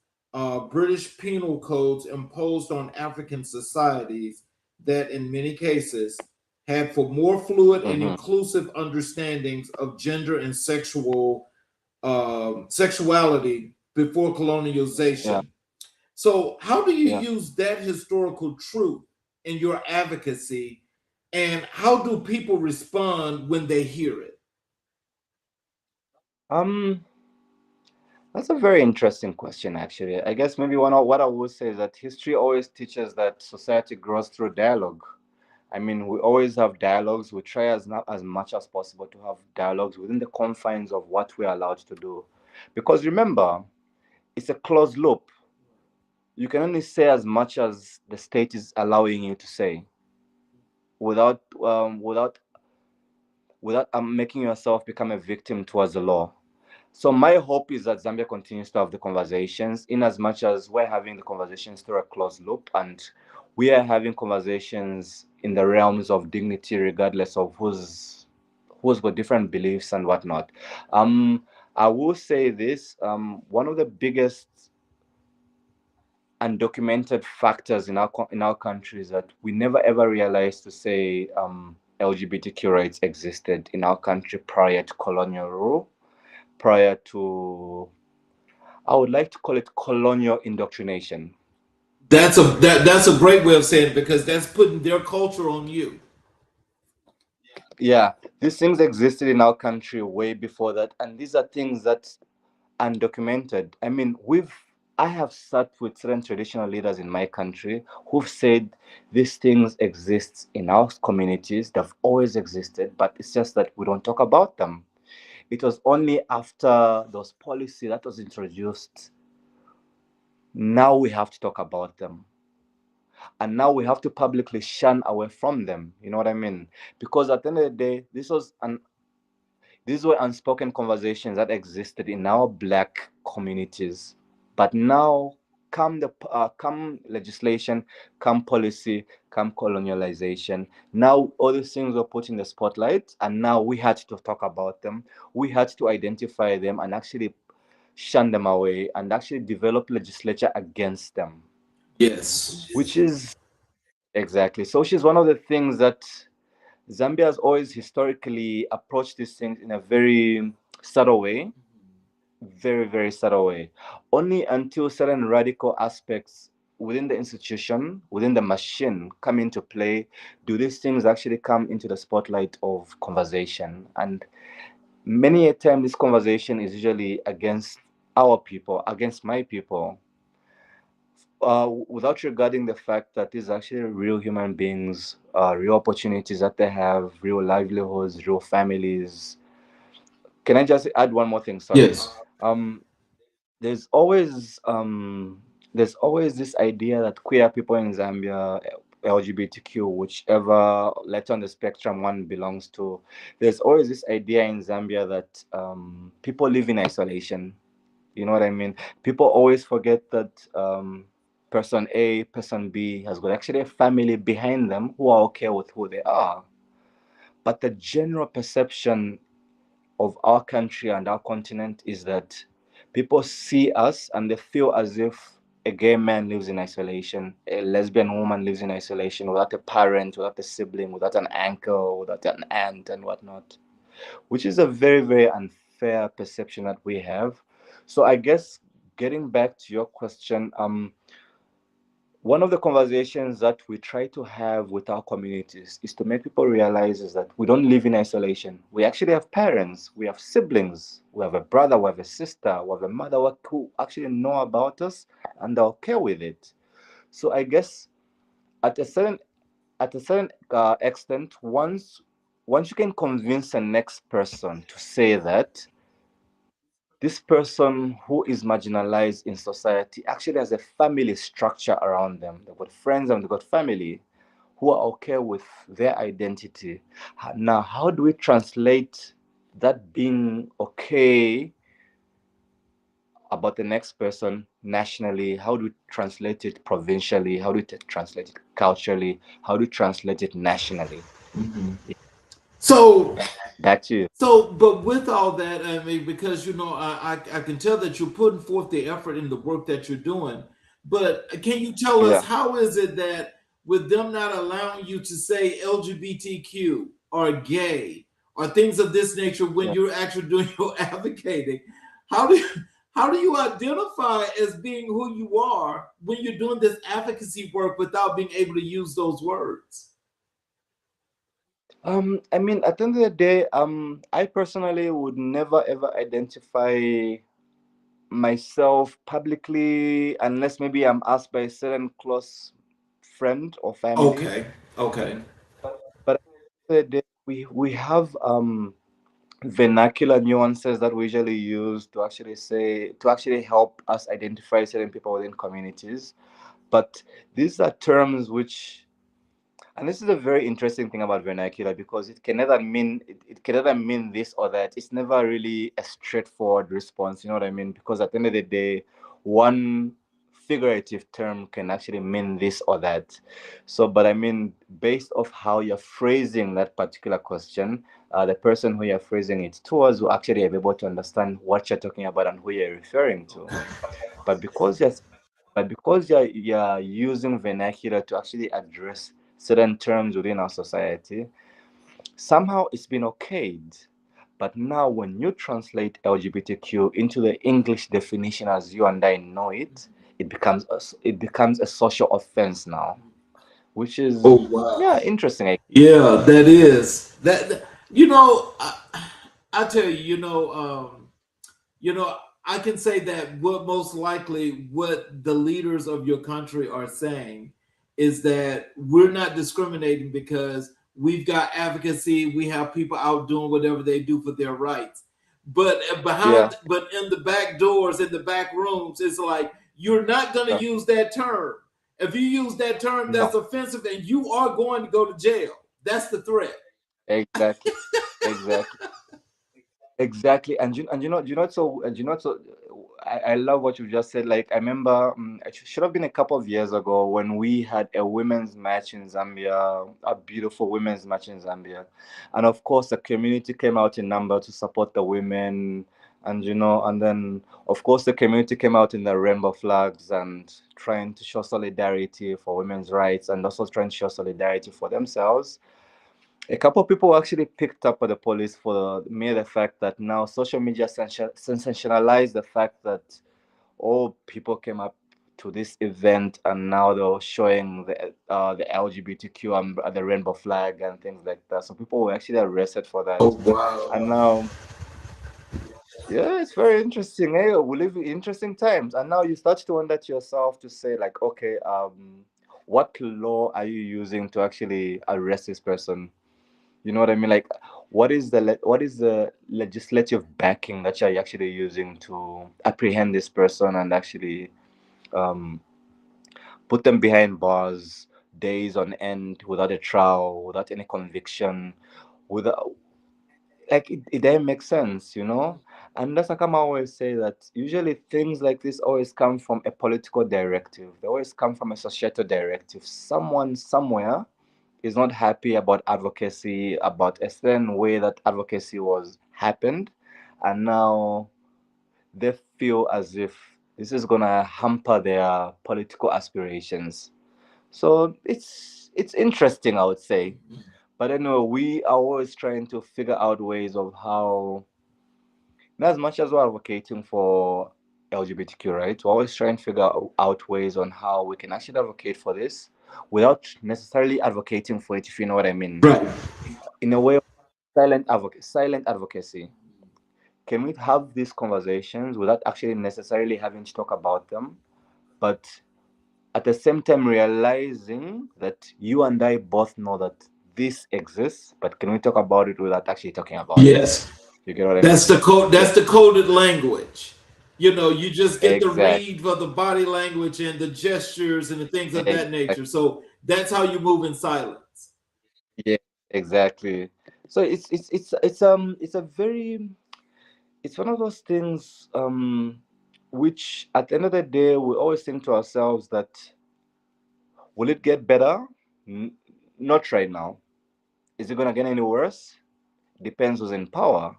British penal codes imposed on African societies that, in many cases, had for more fluid and Mm-hmm. inclusive understandings of gender and sexuality before Yeah, colonialization. So, how do you yeah. use that historical truth in your advocacy, and how do people respond when they hear it? Um, that's a very interesting question, actually. I guess maybe what I would say is that history always teaches that society grows through dialogue. I mean, we always have dialogues. We try as not as much as possible to have dialogues within the confines of what we're allowed to do, because remember, it's a closed loop. You can only say as much as the state is allowing you to say, without making yourself become a victim towards the law. So my hope is that Zambia continues to have the conversations, in as much as we're having the conversations through a closed loop, and we are having conversations in the realms of dignity, regardless of who's got different beliefs and whatnot. Um, I will say this: one of the biggest undocumented factors in our country is that we never ever realized to say LGBTQ rights existed in our country prior to colonial rule, prior to, I would like to call it, colonial indoctrination. That's a great way of saying it because that's putting their culture on you. Yeah, these things existed in our country way before that, and these are things that undocumented. I mean, I have sat with certain traditional leaders in my country who've said these things exist in our communities. They've always existed, but it's just that we don't talk about them. It was only after those policy that was introduced, now we have to talk about them. And now we have to publicly shun away from them. You know what I mean? Because at the end of the day, these were unspoken conversations that existed in our black communities. But now, come legislation, come policy, come colonialization, now all these things were put in the spotlight, and now we had to talk about them. We had to identify them and actually shun them away and actually develop legislature against them, Yes. which is exactly. So she's one of the things that Zambia has always historically approached these things in a very subtle way, very, very subtle way. Only until certain radical aspects within the institution, within the machine come into play, do these things actually come into the spotlight of conversation. And many a time, this conversation is usually against our people, against my people, without regarding the fact that these are actually real human beings, real opportunities that they have, real livelihoods, real families. Can I just add one more thing? Sorry. Yes. Um, there's always there's always this idea that queer people in Zambia, LGBTQ, whichever letter on the spectrum one belongs to, there's always this idea in Zambia that people live in isolation. You know what I mean? People always forget that person A, person B has got actually a family behind them who are okay with who they are. But the general perception of our country and our continent is that people see us and they feel as if a gay man lives in isolation, a lesbian woman lives in isolation without a parent, without a sibling, without an uncle, without an aunt, and whatnot, which is a very, very unfair perception that we have. So I guess getting back to your question, one of the conversations that we try to have with our communities is to make people realize is that we don't live in isolation. We actually have parents, we have siblings, we have a brother, we have a sister, we have a mother who actually know about us and are okay with it. So I guess at a certain extent, once you can convince the next person to say that this person who is marginalized in society actually has a family structure around them. They've got friends and they've got family who are okay with their identity. Now, how do we translate that being okay about the next person nationally, how do we translate it provincially, how do we translate it culturally, how do we translate it nationally. So Back to you. but with all that, I mean, because I can tell that you're putting forth the effort in the work that you're doing. But can you tell us Yeah. how is it that with them not allowing you to say LGBTQ or gay or things of this nature when Yeah. you're actually doing your advocating, how do you, how do you identify as being who you are when you're doing this advocacy work without being able to use those words? I mean, at the end of the day, I personally would never ever identify myself publicly unless maybe I'm asked by a certain close friend or family. Okay, okay. But at the end of the day, we have vernacular nuances that we usually use to actually say to actually help us identify certain people within communities. But these are terms which, and this is a very interesting thing about vernacular, because it can either mean this or that. It's never really a straightforward response, you know what I mean? Because at the end of the day, one figurative term can actually mean this or that. So, but I mean, based off how you're phrasing that particular question, the person who you're phrasing it towards will actually be able to understand what you're talking about and who you're referring to. But because you're you're using vernacular to actually address certain terms within our society, somehow it's been okayed. But now, when you translate LGBTQ into the English definition as you and I know it, it becomes a social offense now, which is, Oh wow. yeah, interesting. Yeah, that is that. I tell you, you know, I can say that what most likely what the leaders of your country are saying is that we're not discriminating because we've got advocacy, we have people out doing whatever they do for their rights. But Yeah, but in the back doors, in the back rooms, it's like you're not going to uh, use that term. If you use that term, that's no, offensive, and you are going to go to jail. That's the threat. exactly, exactly. Exactly, and you know, so I love what you just said. Like, I remember, it should have been a couple of years ago when we had a women's match in Zambia, a beautiful women's match in Zambia, and of course the community came out in number to support the women, and then of course the community came out in the rainbow flags and trying to show solidarity for women's rights and also trying to show solidarity for themselves. A couple of people actually picked up at the police for the fact that now social media sensationalized the fact that all people came up to this event and now they're showing the LGBTQ and the rainbow flag and things like that. So people were actually arrested for Oh that. And wow. now, yeah, it's very interesting. Hey, we live in interesting times. And now you start to wonder to yourself to say, like, okay, what law are you using to actually arrest this person? You know what I mean? Like, what is the legislative backing that you're actually using to apprehend this person and actually um, put them behind bars days on end without a trial, without any conviction, without like it doesn't make sense, you know? And that's like I always say that usually things like this always come from a political directive. They always come from a societal directive. Someone somewhere is not happy about advocacy, about a certain way that advocacy was happened, and now they feel as if this is gonna hamper their political aspirations. So it's interesting, I would say. But anyway, we are always trying to figure out ways of how, not as much as we're advocating for LGBTQ, right? We're always trying to figure out ways on how we can actually advocate for this without necessarily advocating for it, if you know what I mean. Right. In a way, silent advocacy. Can we have these conversations without actually necessarily having to talk about them, but at the same time realizing that you and I both know that this exists, but can we talk about it without actually talking about it? Yes. You get what I mean? That's the code. Yeah, That's the coded language. You just get the exactly. read for the body language and the gestures and the things of that Exactly. nature. So that's how you move in silence. Yeah, exactly. So it's a very, it's one of those things which at the end of the day, we always think to ourselves that will it get better? N- Not right now. Is it going to get any worse? Depends who's in power.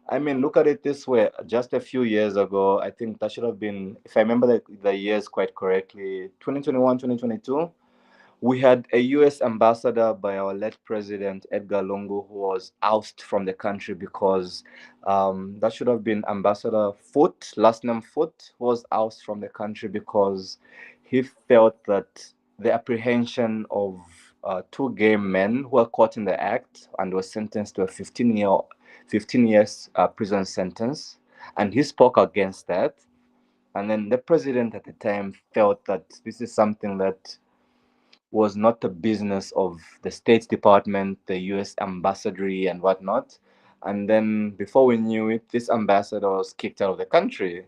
I mean, look at it this way. Just a few years ago, I think that should have been, if I remember the years quite correctly, 2021, 2022. We had a US ambassador by our late president, Edgar Lungu, who was ousted from the country because that should have been Ambassador Foot, last name Foot, was ousted from the country because he felt that the apprehension of two gay men who were caught in the act and were sentenced to a 15 years prison sentence. And he spoke against that. And then the president at the time felt that this is something that was not the business of the State Department, the US ambassador, and whatnot. And then before we knew it, this ambassador was kicked out of the country.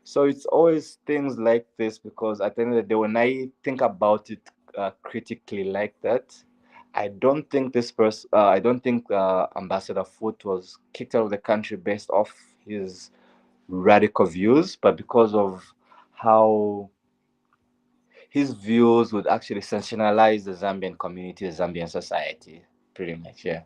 So it's always things like this because at the end of the day, when I think about it critically like that, I don't think Ambassador Foot was kicked out of the country based off his radical views, but because of how his views would actually sensationalize the Zambian community, the Zambian society, pretty much. Yeah.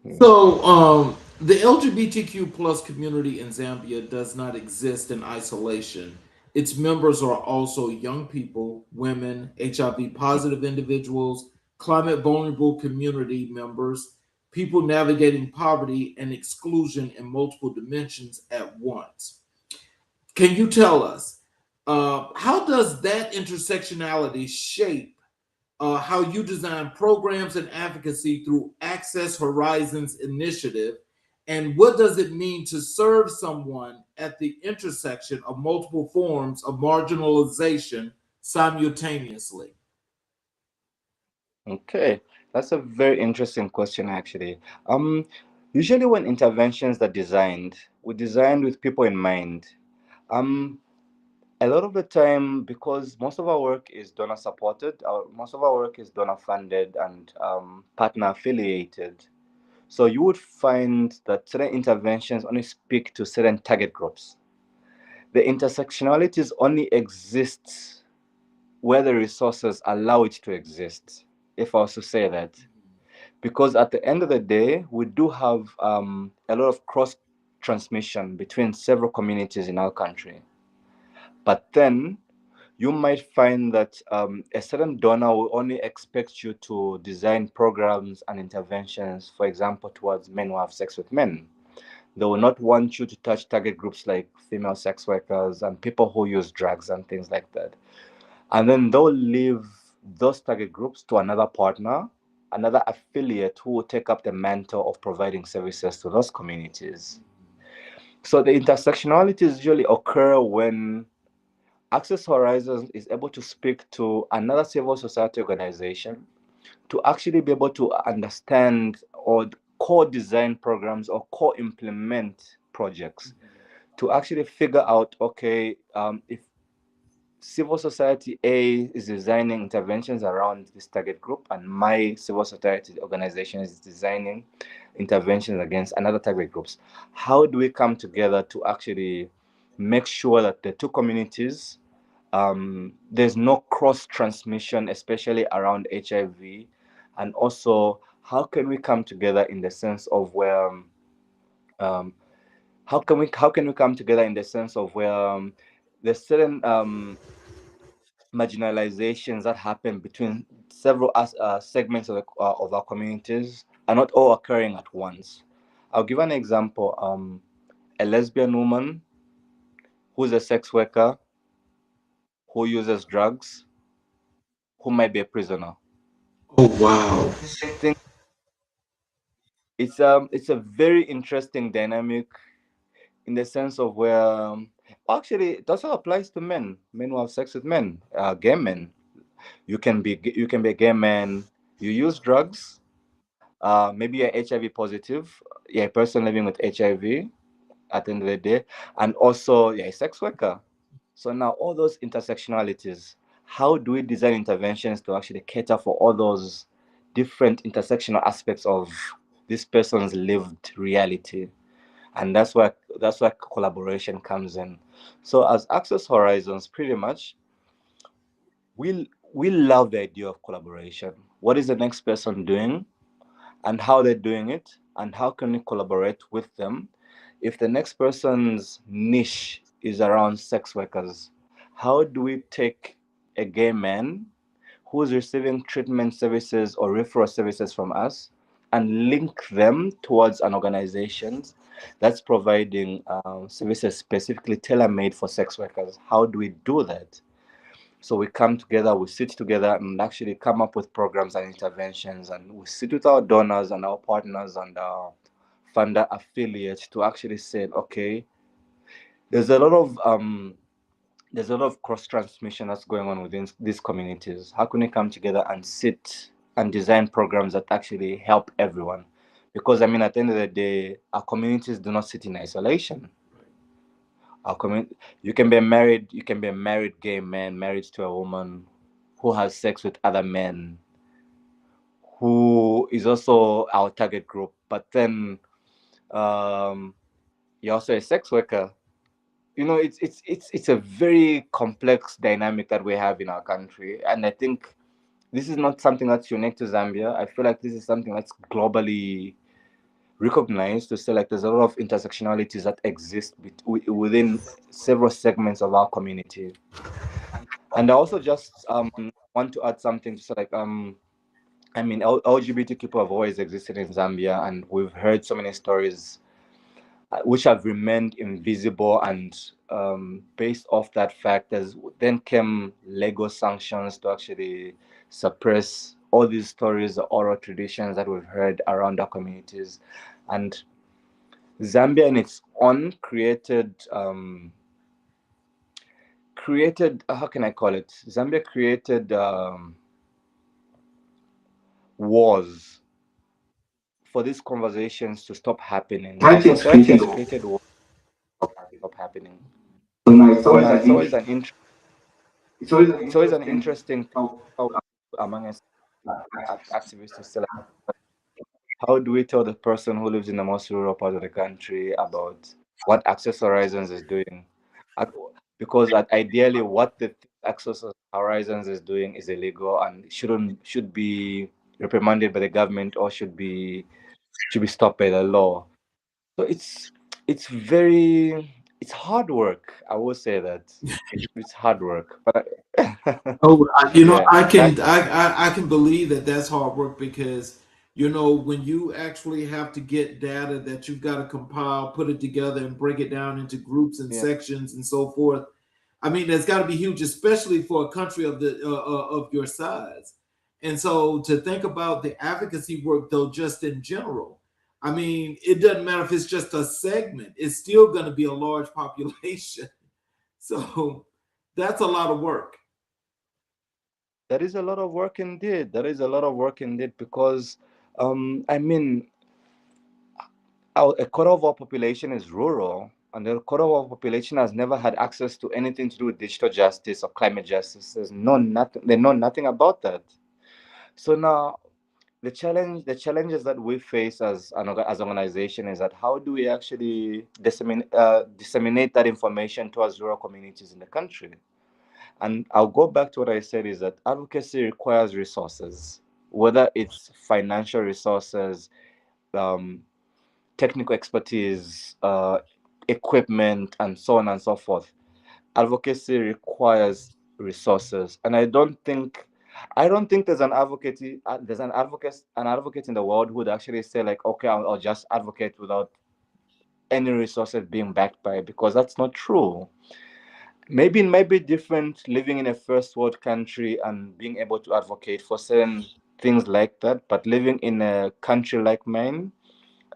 Mm. So, the LGBTQ plus community in Zambia does not exist in isolation. Its members are also young people, women, HIV positive individuals, climate vulnerable community members, people navigating poverty and exclusion in multiple dimensions at once. Can you tell us how does that intersectionality shape how you design programs and advocacy through Access Horizons initiative, and what does it mean to serve someone at the intersection of multiple forms of marginalization simultaneously? Okay, that's a very interesting question, actually. Um, Usually when interventions are designed, we designed with people in mind. Um, a lot of the time, because most of our work is donor supported, most of our work is donor funded and partner affiliated. So you would find that certain interventions only speak to certain target groups. The intersectionalities only exist where the resources allow it to exist, if I was to say that. Because at the end of the day, we do have a lot of cross transmission between several communities in our country. But then you might find that a certain donor will only expect you to design programs and interventions, for example, towards men who have sex with men. They will not want you to touch target groups like female sex workers and people who use drugs and things like that. And then they'll leave those target groups to another partner, another affiliate who will take up the mantle of providing services to those communities. So the intersectionalities usually occur when Access Horizons is able to speak to another civil society organization to actually be able to understand or co-design programs or co-implement projects to actually figure out, okay, if civil society A is designing interventions around this target group, and my civil society organization is designing interventions against another target groups. How do we come together to actually make sure that the two communities, there's no cross transmission, especially around HIV, and also how can we come together in the sense of where um, how can we come together in the sense of where there's certain marginalizations that happen between several segments of our communities are not all occurring at once. I'll give an example. A lesbian woman who's a sex worker who uses drugs, who might be a prisoner. Oh, wow. I think it's a very interesting dynamic in the sense of where actually it also applies to men who have sex with men, gay men. You can be a gay man. You use drugs. Maybe you're HIV positive. You're a person living with HIV at the end of the day, and also you're a sex worker. So now all those intersectionalities, how do we design interventions to actually cater for all those different intersectional aspects of this person's lived reality? And that's why that's where collaboration comes in. So as Access Horizons, pretty much we love the idea of collaboration. What is the next person doing, and how they're doing it, and how can we collaborate with them? If the next person's niche is around sex workers, how do we take a gay man who's receiving treatment services or referral services from us and link them towards an organization that's providing services specifically tailor-made for sex workers? How do we do that? So we come together, we sit together and actually come up with programs and interventions, and we sit with our donors and our partners and our funder affiliates to actually say, okay, there's a lot of cross transmission that's going on within these communities. How can we come together and sit and design programs that actually help everyone? Because I mean, at the end of the day, our communities do not sit in isolation. Our community, you can be a married gay man married to a woman who has sex with other men, who is also our target group. But then um, you're also a sex worker. You know, it's a very complex dynamic that we have in our country, and I think this is not something that's unique to Zambia. I feel like this is something that's globally recognized, to say like there's a lot of intersectionalities that exist within several segments of our community. And I also just want to add something to say like I mean, LGBT people have always existed in Zambia, and we've heard so many stories which have remained invisible. And based off that fact, there's then came legal sanctions to actually suppress all these stories, the oral traditions that we've heard around our communities. And Zambia, in its own, created how can I call it? Zambia created wars for these conversations to stop happening. Society has created wars to stop happening. So now it's always an interesting thing how among us activists to say, like, how do we tell the person who lives in the most rural part of the country about what Access Horizons is doing? Ac- Because ideally, what the Access Horizons is doing is illegal and should be reprimanded by the government, or should be stopped by the law. So it's hard work. I will say that it's hard work, but Oh, yeah, that I can believe that that's hard work because when you actually have to get data that you've got to compile, put it together, and break it down into groups and yeah. sections and so forth. I mean, that's got to be huge, especially for a country of your size. And so to think about the advocacy work, though, just in general, I mean, it doesn't matter if it's just a segment; it's still going to be a large population. So that's a lot of work. That is a lot of work indeed. That is a lot of work indeed, because I mean, a quarter of our population is rural, and a quarter of our population has never had access to anything to do with digital justice or climate justice. They know nothing about that. So now the challenges that we face as an organization is that how do we actually disseminate that information towards rural communities in the country? And I'll go back to what I said, is that advocacy requires resources, whether it's financial resources, um, technical expertise, equipment, and so on and so forth. Advocacy requires resources, and I don't think there's an advocate in the world who would actually say like, okay, I'll just advocate without any resources being backed by it, because that's not true. Maybe it might be different living in a first world country and being able to advocate for certain things like that, but living in a country like mine,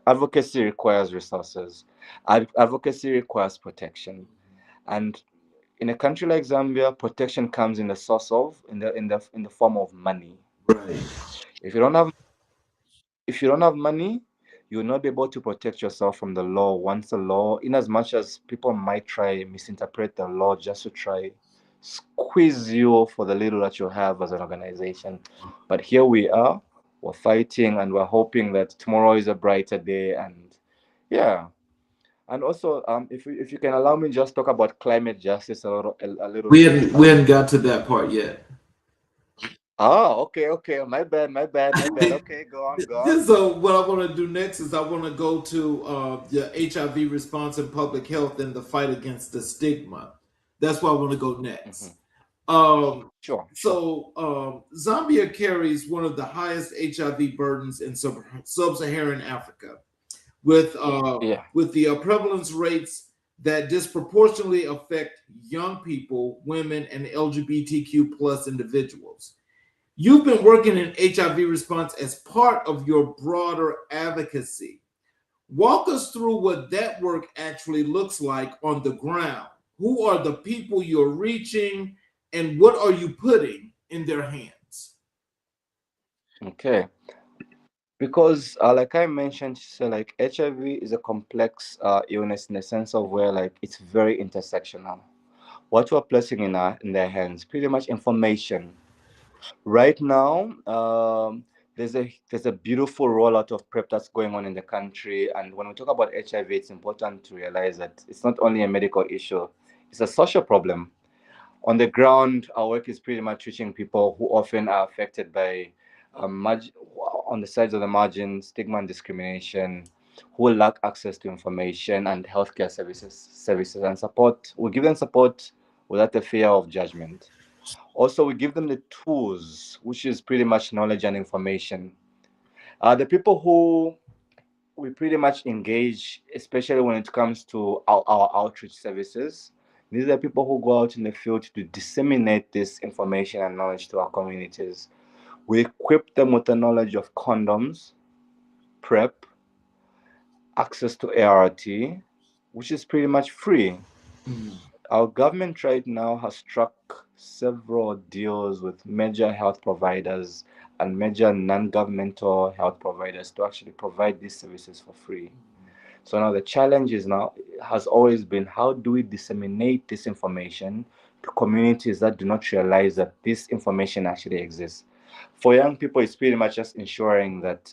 advocacy requires resources. Advocacy requires protection. And in a country like Zambia, protection comes in the source of in the form of money. Right. If you don't have if you don't have money, you will not be able to protect yourself from the law. Once the law, in as much as people might try misinterpret the law just to try squeeze you for the little that you have as an organization. But here we are, we're fighting, and we're hoping that tomorrow is a brighter day. And yeah, And also, if you can allow me just talk about climate justice a little We bit. hadn't we hadn't got to that part yet. Oh, okay. My bad. Okay, go on, go on. So what I want to do next is I want to go to the HIV response in public health and the fight against the stigma. That's why I want to go Hmm. next. Um, Sure. Zambia carries one of the highest HIV burdens in sub-Saharan Africa, Yeah. with the prevalence rates that disproportionately affect young people, women, and LGBTQ plus individuals. You've been working in HIV response as part of your broader advocacy. Walk us through what that work actually looks like on the ground. Who are the people you're reaching, and what are you putting in their hands? Okay. Because, like I mentioned, so like HIV is a complex illness in the sense of where like it's very intersectional. What we're placing in their hands, pretty much information. Right now, there's a beautiful rollout of PrEP that's going on in the country, and when we talk about HIV, it's important to realize that it's not only a medical issue; it's a social problem. On the ground, our work is pretty much reaching people who often are affected by on the sides of the margin, stigma and discrimination, who lack access to information and healthcare services and support. We give them support without the fear of judgment. Also, we give them the tools, which is pretty much knowledge and information. The people who we pretty much engage, especially when it comes to our outreach services. These are people who go out in the field to disseminate this information and knowledge to our communities. We equip them with the knowledge of condoms, PrEP, access to ART, which is pretty much free. Mm. Our government right now has struck several deals with major health providers and major non-governmental health providers to actually provide these services for free. So now the challenge is now has always been how do we disseminate this information to communities that do not realize that this information actually exists. For young people, it's pretty much just ensuring that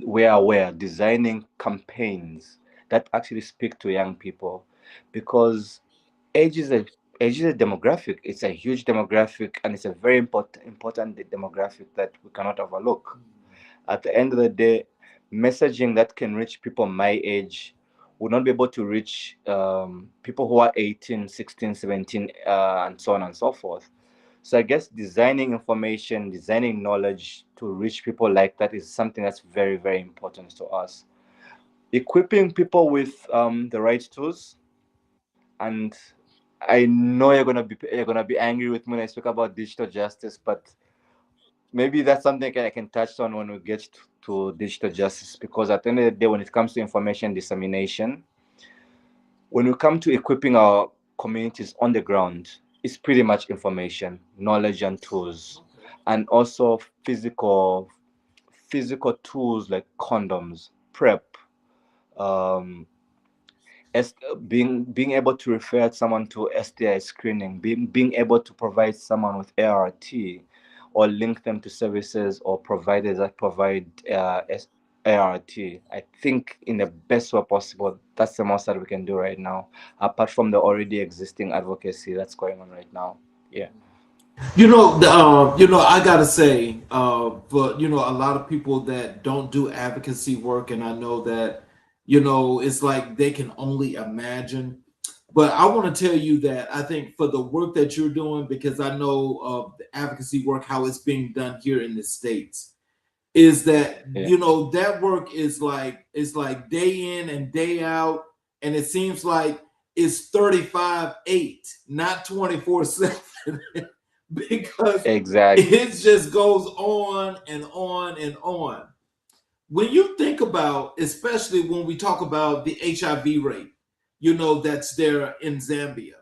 we are aware, designing campaigns that actually speak to young people, because age is a age is a demographic. It's a huge demographic, and it's a very important demographic that we cannot overlook. At the end of the day, messaging that can reach people my age will not be able to reach people who are 18, 16, 17, and so on and so forth. So I guess designing information, designing knowledge to reach people like that is something that's very, very important to us. Equipping people with the right tools, and I know you're gonna be angry with me when I speak about digital justice, but maybe that's something I can touch on when we get to digital justice, because at the end of the day, when it comes to information dissemination, when we come to equipping our communities on the ground, it's pretty much information, knowledge, and tools, and also physical tools like condoms, PrEP, um, as being able to refer someone to STI screening, being able to provide someone with ART, or link them to services or providers that provide ART. I think in the best way possible, that's the most that we can do right now, apart from the already existing advocacy that's going on right now. Yeah. I gotta say, but a lot of people that don't do advocacy work, and I know that, it's like they can only imagine. But I want to tell you that I think for the work that you're doing, because I know of the advocacy work, how it's being done here in the States, is that Yeah. that work is like day in and day out, and it seems like it's 35/8, not 24/7. Because Exactly. it just goes on and on and on. When you think about, especially when we talk about the HIV rate, that's there in Zambia.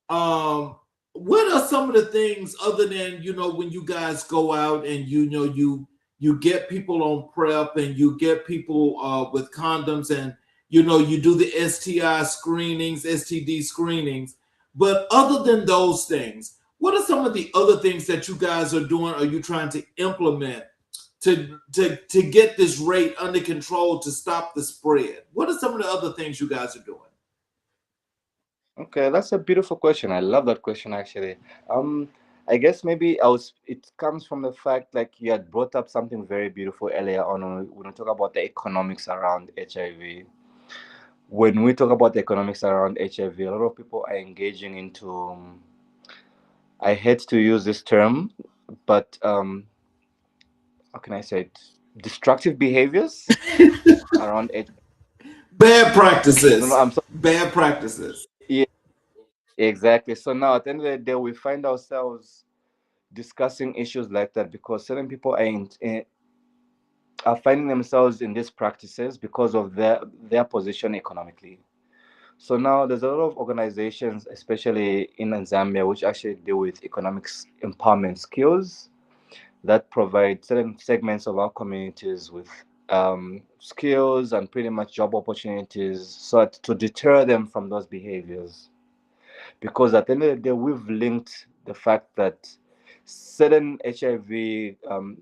Um, what are some of the things other than when you guys go out and you get people on PrEP and you get people with condoms, and you do the STI screenings, STD screenings, but other than those things, what are some of the other things that you guys are doing, or you trying to implement to get this rate under control to stop the spread? What are some of the other things you guys are doing? Okay, that's a beautiful question. I love that question actually. Um, I guess maybe I was. It comes from the fact like you had brought up something very beautiful earlier on when we talk about the economics around HIV. When we talk about the economics around HIV, a lot of people are engaging into. I hate to use this term, but how can I say it? Destructive behaviors around HIV. Bad No, no, practices. I'm sorry. Bad practices. Yeah, exactly. So now at the end of the day, we find ourselves discussing issues like that because certain people are finding themselves in these practices because of their position economically. So now there's a lot of organizations, especially in Zambia, which actually deal with economics empowerment skills that provide certain segments of our communities with skills and pretty much job opportunities so to deter them from those behaviors. Because at the end of the day, we've linked the fact that certain HIV,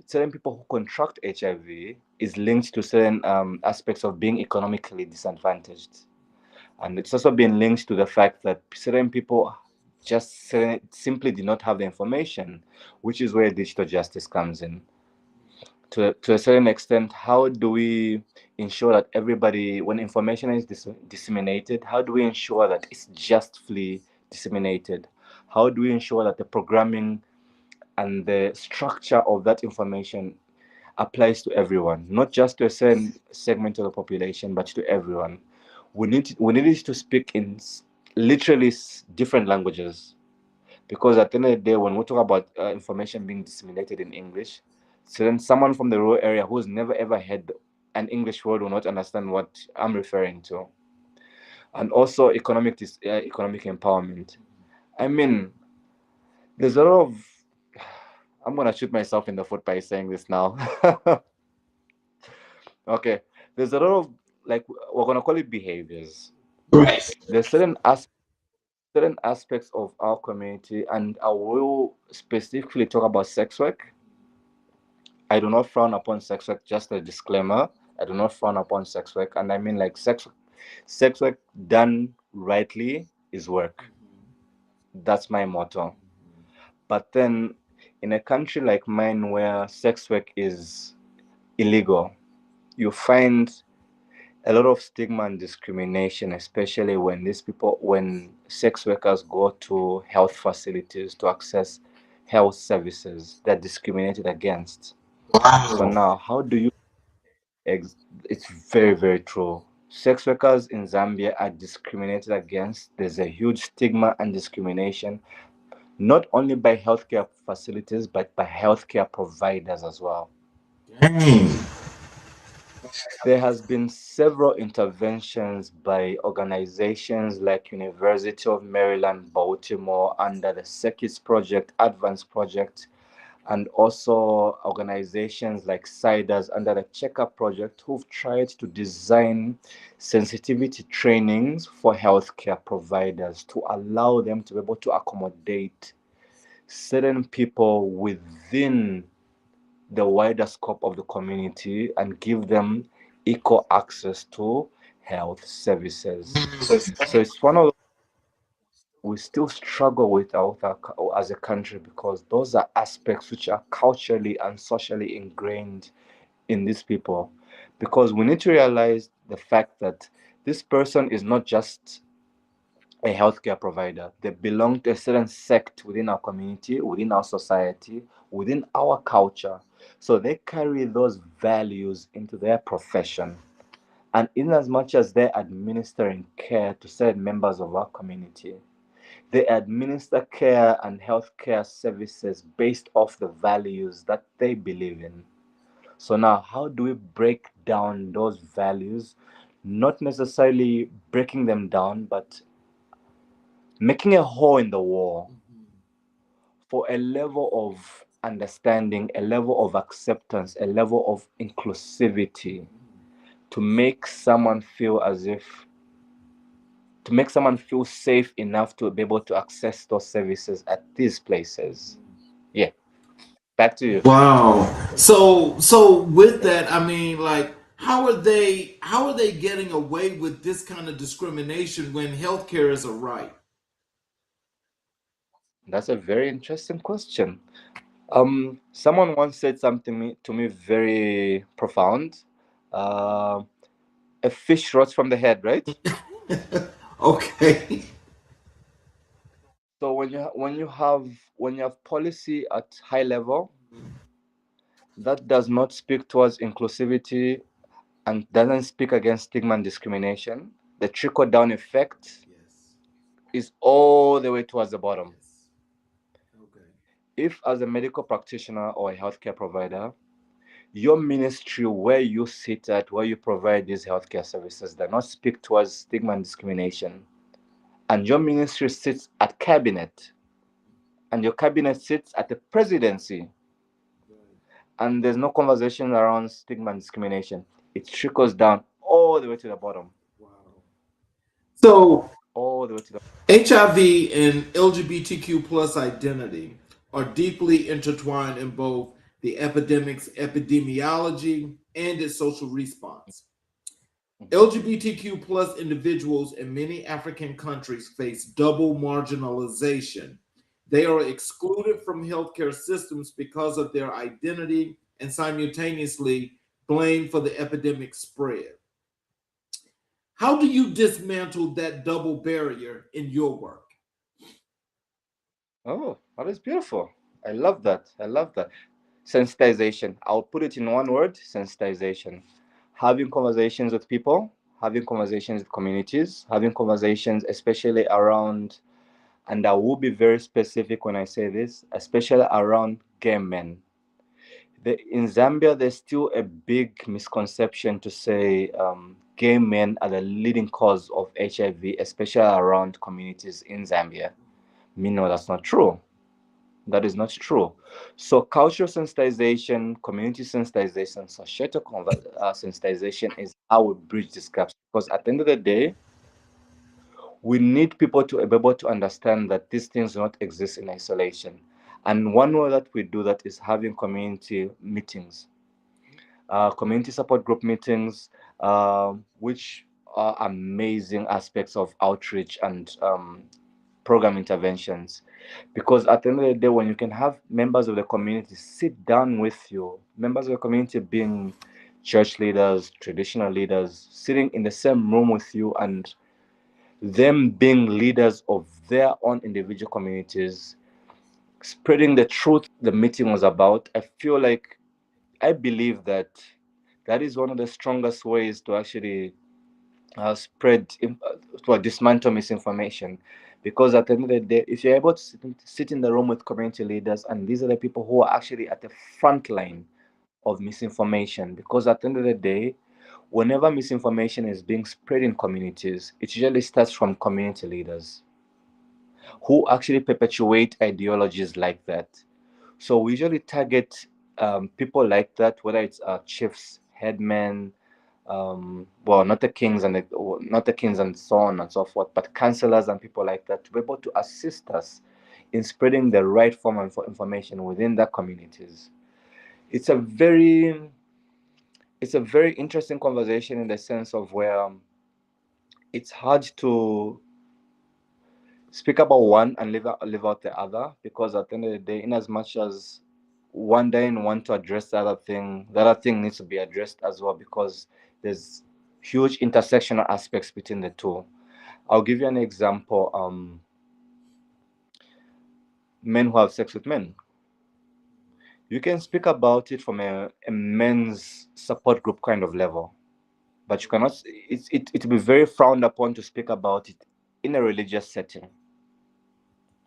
certain people who contract HIV is linked to certain aspects of being economically disadvantaged. And it's also been linked to the fact that certain people simply did not have the information, which is where digital justice comes in. To a certain extent, how do we ensure that everybody, when information is disseminated, how do we ensure that it's justly disseminated? How do we ensure that the programming and the structure of that information applies to everyone, not just to a certain segment of the population, but to everyone? We need it to speak in literally different languages, because at the end of the day, when we talk about information being disseminated in English, so then someone from the rural area who's never ever heard an English word will not understand what I'm referring to. And also economic empowerment. I mean, there's a lot of. I'm gonna shoot myself in the foot by saying this now. Okay, there's a lot of, like, we're gonna call it behaviors. Right. There's certain aspects of our community, and I will specifically talk about sex work. I do not frown upon sex work. Just a disclaimer: I do not frown upon sex work, and I mean, like, sex work done rightly is work. That's my motto. But then, in a country like mine where sex work is illegal, you find a lot of stigma and discrimination, especially when sex workers go to health facilities to access health services. They're discriminated against. So Wow. now, how do you it's very, very true. Sex workers in Zambia are discriminated against. There's a huge stigma and discrimination, not only by healthcare facilities, but by healthcare providers as well. Dang. There has been several interventions by organizations like University of Maryland, Baltimore, under the Circuits Project, Advance Project, and also organizations like CIDAS under the Checkup Project, who've tried to design sensitivity trainings for healthcare providers to allow them to be able to accommodate certain people within the wider scope of the community and give them equal access to health services. So it's one of we still struggle with as a country, because those are aspects which are culturally and socially ingrained in these people. Because we need to realize the fact that this person is not just a healthcare provider. They belong to a certain sect within our community, within our society, within our culture. So they carry those values into their profession. And in as much as they're administering care to certain members of our community, they administer care and healthcare services based off the values that they believe in. So now, how do we break down those values? Not necessarily breaking them down, but making a hole in the wall for a level of understanding, a level of acceptance, a level of inclusivity, to make someone feel as if to make someone feel safe enough to be able to access those services at these places. Yeah. Back to you. Wow. So with that, I mean, like, how are they getting away with this kind of discrimination when healthcare is a right? That's a very interesting question. Someone once said something to me very profound. Uh, a fish rots from the head, right? Okay. So when you have policy at high level that does not speak towards inclusivity and doesn't speak against stigma and discrimination, the trickle down effect Yes. is all the way towards the bottom. Yes. Okay. If, as a medical practitioner or a healthcare provider, your ministry, where you sit at, where you provide these healthcare services, does not speak towards stigma and discrimination, and your ministry sits at cabinet, and your cabinet sits at the presidency, Right. and there's no conversation around stigma and discrimination, it trickles down all the way to the bottom. Wow. So All the way to the HIV and LGBTQ plus identity are deeply intertwined in both the epidemic's epidemiology and its social response. Mhm. LGBTQ plus individuals in many African countries face double marginalization. They are excluded from healthcare systems because of their identity and simultaneously blamed for the epidemic spread. How do you dismantle that double barrier in your work? Oh, that is beautiful. I love that. I love that. Sensitization. I'll put it in one word: sensitization. Having conversations with people, having conversations with communities, having conversations, especially around, and I will be very specific when I say this, especially around gay men. In Zambia, there's still a big misconception to say gay men are the leading cause of HIV, especially around communities in Zambia. Me, no, that's not true. That is not true. So, cultural sensitization, community sensitization, societal sensitization is how we bridge these gaps. Because at the end of the day, we need people to be able to understand that these things do not exist in isolation. And one way that we do that is having community meetings, community support group meetings, which are amazing aspects of outreach and program interventions. Because at the end of the day, when you can have members of the community sit down with you, members of the community being church leaders, traditional leaders, sitting in the same room with you, and them being leaders of their own individual communities, spreading the truth the meeting was about, I feel like, I believe that that is one of the strongest ways to actually to dismantle misinformation. Because at the end of the day, if you're able to sit in the room with community leaders, and these are the people who are actually at the front line of misinformation, because at the end of the day, whenever misinformation is being spread in communities, it usually starts from community leaders who actually perpetuate ideologies like that. So we usually target people like that, whether it's chiefs, headmen, well, not the kings and not the kings and so on and so forth, but counselors and people like that to be able to assist us in spreading the right form of information within the communities. It's a very it's a very interesting conversation in the sense of where it's hard to speak about one and leave out the other, because at the end of the day, in as much as one day and want to address the other thing needs to be addressed as well, because there's huge intersectional aspects between the two. I'll give you an example. Men who have sex with men. You can speak about it from a men's support group kind of level, but you cannot. It will be very frowned upon to speak about it in a religious setting.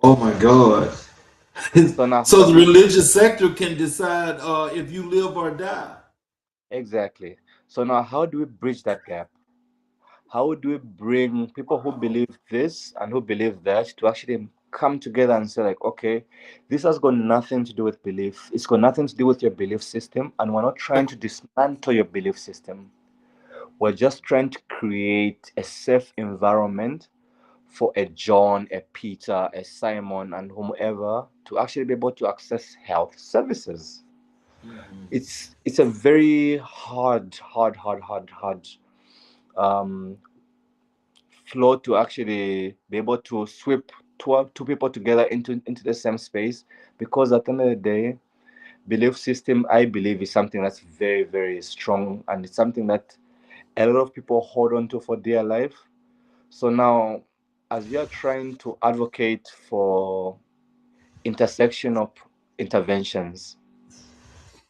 Oh my God. So now, So how the do we religious sector can decide if you live or die. exactly? So now, how do we bridge that gap? How do we bring people who Wow. believe this and who believe that to actually come together and say, like, okay, this has got nothing to do with belief. It's got nothing to do with your belief system, and we're not trying to dismantle your belief system. We're just trying to create a safe environment for a John, a Peter, a Simon, and whomever to actually be able to access health services. Mhm. It's a very hard um, flow to actually be able to sweep two people together into the same space, because at the end of the day, belief system, I believe, is something that's very, very strong, and it's something that a lot of people hold on to for dear life. So now, as we are trying to advocate for intersection of interventions,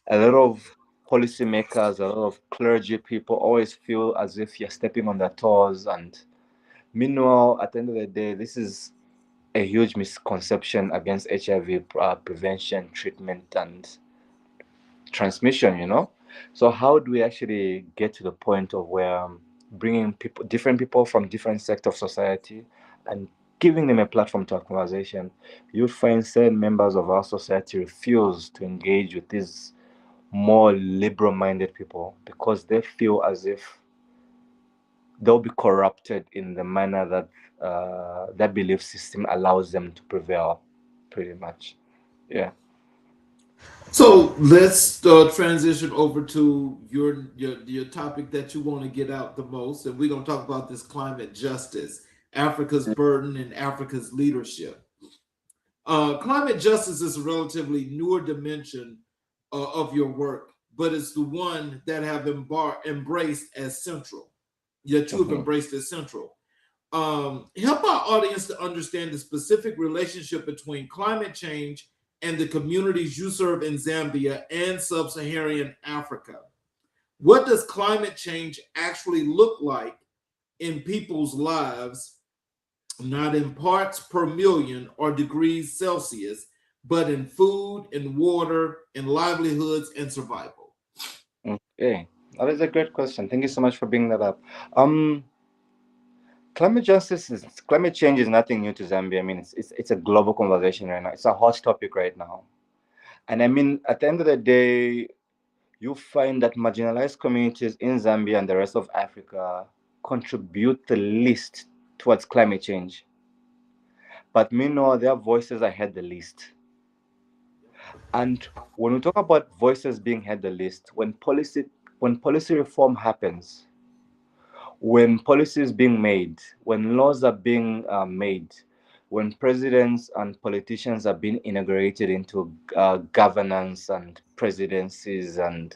a lot of policymakers, a lot of clergy people always feel as if you're stepping on their toes. And meanwhile, at the end of the day, this is a huge misconception against HIV prevention, treatment, and transmission. So how do we actually get to the point of where bringing people, different people from different sectors of society, and giving them a platform to have conversation? You'd find certain members of our society refuse to engage with these more liberal minded people because they feel as if they'll be corrupted in the manner that that belief system allows them to prevail, pretty much. Yeah. So let's transition over to your topic that you want to get out the most, and we're going to talk about this climate justice, Africa's burden, and Africa's leadership. Climate justice is a relatively newer dimension of your work, but it's the one that have embraced as central. That you have Mhm. embraced as central. Help our audience to understand the specific relationship between climate change and the communities you serve in Zambia and sub-Saharan Africa. What does climate change actually look like in people's lives, not in parts per million or degrees Celsius, but in food, in water, in livelihoods, and survival? Okay, that is a great question. Thank you so much for bringing that up. Um, climate change is nothing new to Zambia. I mean, it's a global conversation right now. It's a hot topic right now, and I mean, at the end of the day, you find that marginalized communities in Zambia and the rest of Africa contribute the least towards climate change, but meanwhile, their voices are heard the least. And when we talk about voices being heard the least, when policy reform happens, when policies being made, when laws are being made, when presidents and politicians are being integrated into governance and presidencies and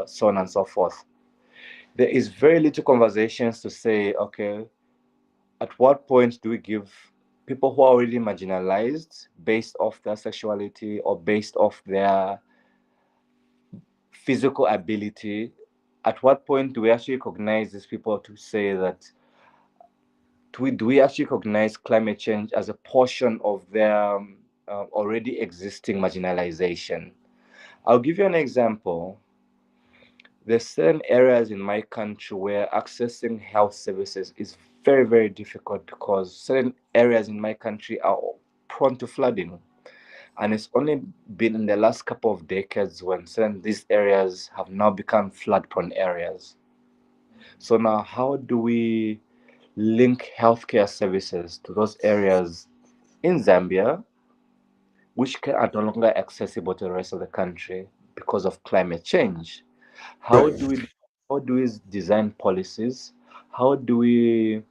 so on and so forth, there is very little conversations to say, okay, at what point do we give people who are already marginalized based off their sexuality or based off their physical ability, at what point do we actually recognize these people to say that do we actually recognize climate change as a portion of their already existing marginalization? I'll give you an example. There's certain areas in my country where accessing health services is very, very difficult because certain areas in my country are prone to flooding. And it's only been in the last couple of decades when certain these areas have now become flood prone areas. So now how do we link healthcare services to those areas in Zambia which are no longer accessible to the rest of the country because of climate change? How Right. do we design policies? How do we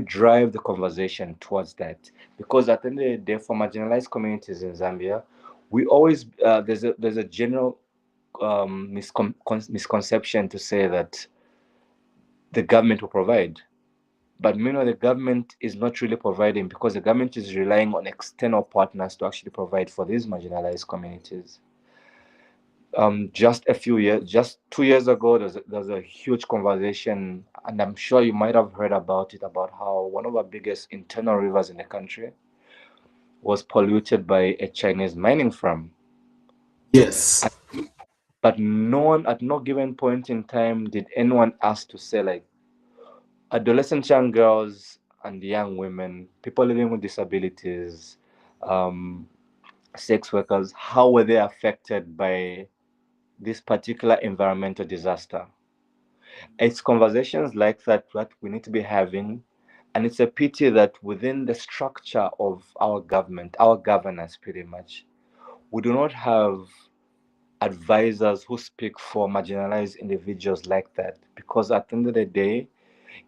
drive the conversation towards that? Because at the end of the day, for marginalized communities in Zambia, we always there's a general misconception to say that the government will provide. But meanwhile, the government is not really providing because the government is relying on external partners to actually provide for these marginalized communities. Just 2 years ago, there's a huge conversation, and I'm sure you might have heard about it, about how one of our biggest internal rivers in the country was polluted by a Chinese mining firm. Yes. But no one, at no given point in time, did anyone ask to say, like, adolescent young girls and young women, people living with disabilities, um, sex workers, how were they affected by this particular environmental disaster? It's conversations like that we need to be having, And it's a pity that within the structure of our government, our governance pretty much, we do not have advisors who speak for marginalized individuals like that. Because at the end of the day,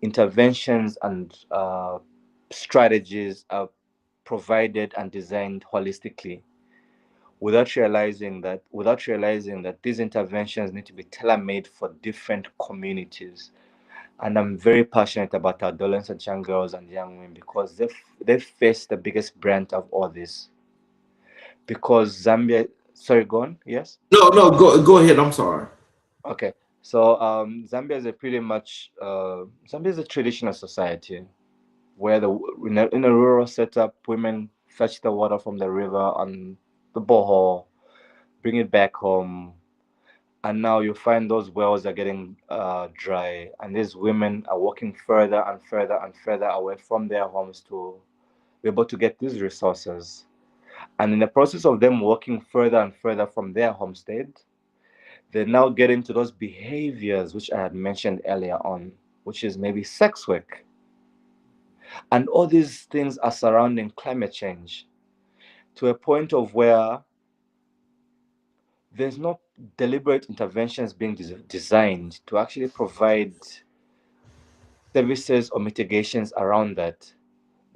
interventions and strategies are provided and designed holistically without realizing that these interventions need to be tailor-made for different communities. And I'm very passionate about adolescent young girls and young women because they face the biggest brunt of all this. Because Zambia, sorry, go on. Yes. No, no, go ahead. I'm sorry. Okay. So Zambia is a pretty much Zambia is a traditional society where in a rural setup, women fetch the water from the river and the borehole, bring it back home, and now you find those wells are getting dry, and these women are walking further and further and further away from their homes to be able to get these resources. And in the process of them walking further and further from their homestead, they now get into those behaviors which I had mentioned earlier on, which is maybe sex work. And all these things are surrounding climate change to a point of where there's no deliberate interventions being designed to actually provide services or mitigations around that.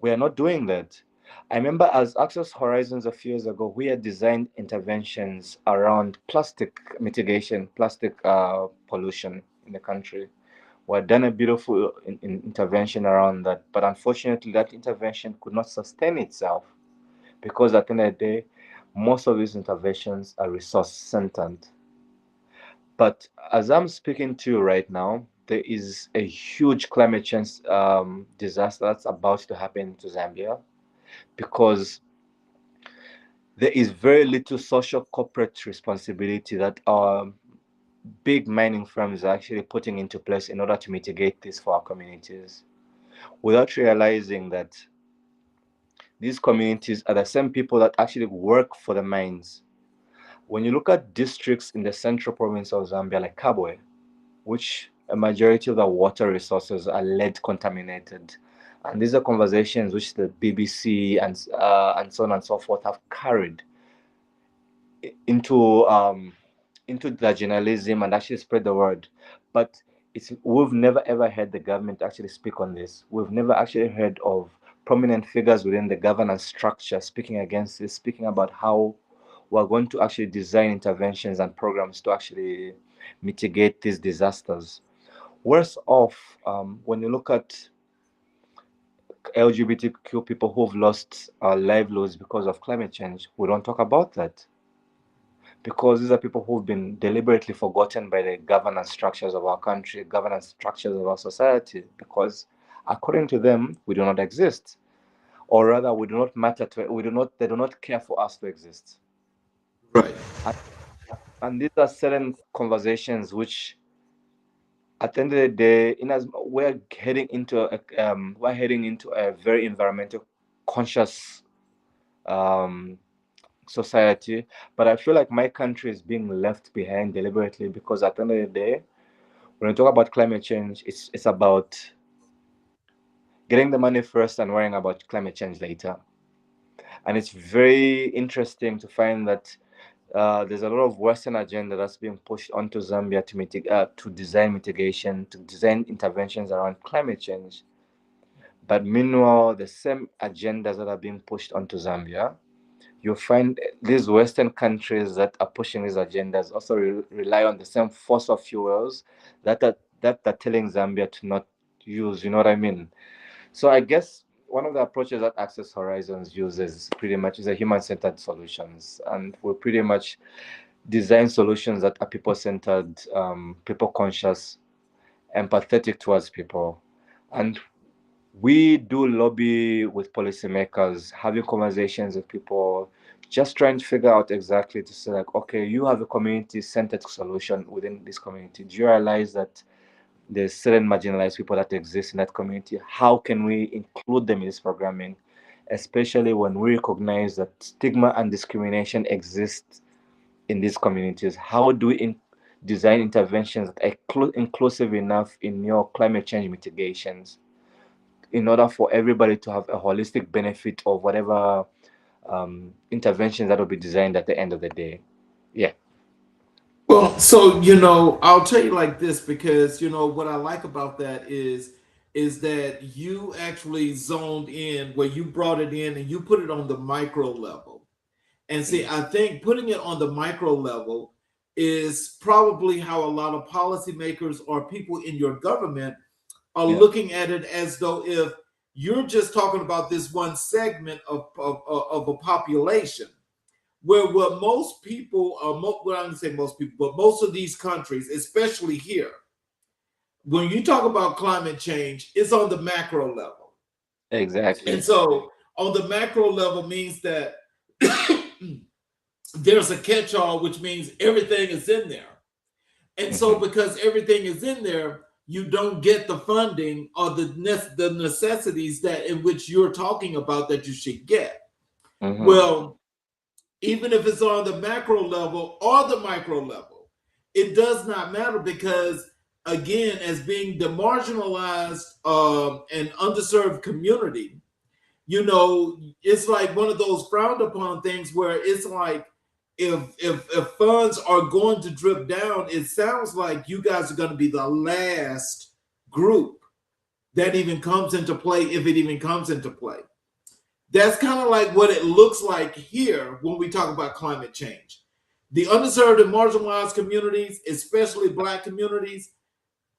We are not doing that. I remember as Access Horizons a few years ago, we had designed interventions around plastic mitigation, plastic pollution in the country. We had done a beautiful intervention around that, but unfortunately, that intervention could not sustain itself because at the end of the day, most of these interventions are resource centered. But as I'm speaking to you right now, there is a huge climate change disaster that's about to happen to Zambia because there is very little social corporate responsibility that our big mining firms are actually putting into place in order to mitigate this for our communities without realizing that these communities are the same people that actually work for the mines. When you look at districts in the central province of Zambia, like Kabwe, which a majority of the water resources are lead contaminated. And these are conversations which the BBC and so on and so forth have carried into into the journalism and actually spread the word. But we've never ever heard the government actually speak on this. We've never actually heard of prominent figures within the governance structure speaking against this, speaking about how we're going to actually design interventions and programs to actually mitigate these disasters. Worse off, when you look at LGBTQ people who've lost livelihoods because of climate change, we don't talk about that because these are people who've been deliberately forgotten by the governance structures of our country, governance structures of our society, because according to them, we do not exist, or rather, we do not matter to. We do not. They do not care for us to exist. Right. And, and these are certain conversations which at the end of the day, in as we're heading into a very environmental conscious um, society, but I feel like my country is being left behind deliberately because at the end of the day, when we talk about climate change, it's about getting the money first and worrying about climate change later. And it's very interesting to find that there's a lot of Western agenda that's being pushed onto Zambia to design mitigation, to design interventions around climate change. But meanwhile, the same agendas that are being pushed onto Zambia, you find these Western countries that are pushing these agendas also rely on the same fossil fuels that are telling Zambia to not use. You know what I mean? So I guess one of the approaches that Access Horizons uses pretty much is a human-centered solutions, and we pretty much design solutions that are people-centered, people-conscious, empathetic towards people, and we do lobby with policymakers, having conversations with people, just trying to figure out exactly to say like, okay, you have a community-centered solution within this community. Do you realize that there's certain marginalized people that exist in that community? How can we include them in this programming, especially when we recognize that stigma and discrimination exist in these communities? How do we design interventions that are inclusive enough in your climate change mitigations in order for everybody to have a holistic benefit of whatever interventions that will be designed at the end of the day. Yeah. Well, so I'll tell you like this, because what I like about that is that you actually zoned in where you brought it in and you put it on the micro level. And see, I think putting it on the micro level is probably how a lot of policymakers or people in your government are Yeah. looking at it, as though if you're just talking about this one segment of a population, where what most people are, well, I'm going to say most people, but most of these countries, especially here, when you talk about climate change, it's on the macro level. And Exactly. so on the macro level means that there's a catch-all, which means everything is in there. And so because everything is in there, you don't get the funding or the necessities that in which you're talking about that you should get. Well, even if it's on the macro level or the micro level, it does not matter, because again, as being the marginalized and underserved community, it's like one of those frowned upon things where it's like, if funds are going to drip down, it sounds like you guys are going to be the last group that even comes into play, if it even comes into play. That's kind of like what it looks like here when we talk about climate change. The underserved and marginalized communities, especially Black communities,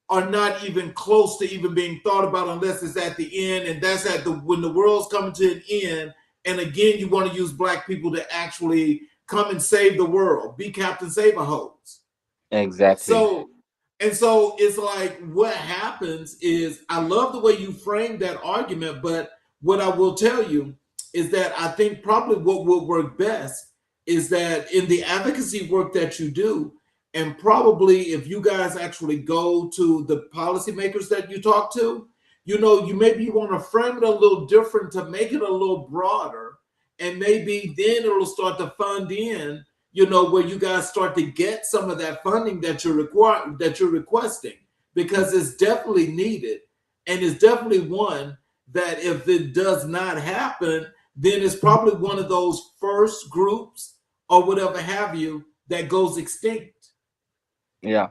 are not even close to even being thought about unless it's at the end, and that's when the world's coming to an end. And again, you want to use Black people to actually come and save the world, be Captain Save-A-Hose. Exactly. So it's like, what happens is, I love the way you framed that argument, but what I will tell you is that I think probably what will work best is that in the advocacy work that you do, and probably if you guys actually go to the policymakers that you talk to, you maybe want to frame it a little different to make it a little broader, and maybe then it'll start to fund in, where you guys start to get some of that funding that you're requesting, because it's definitely needed, and it's definitely one that if it does not happen, then it's probably one of those first groups or whatever have you that goes extinct. Yeah.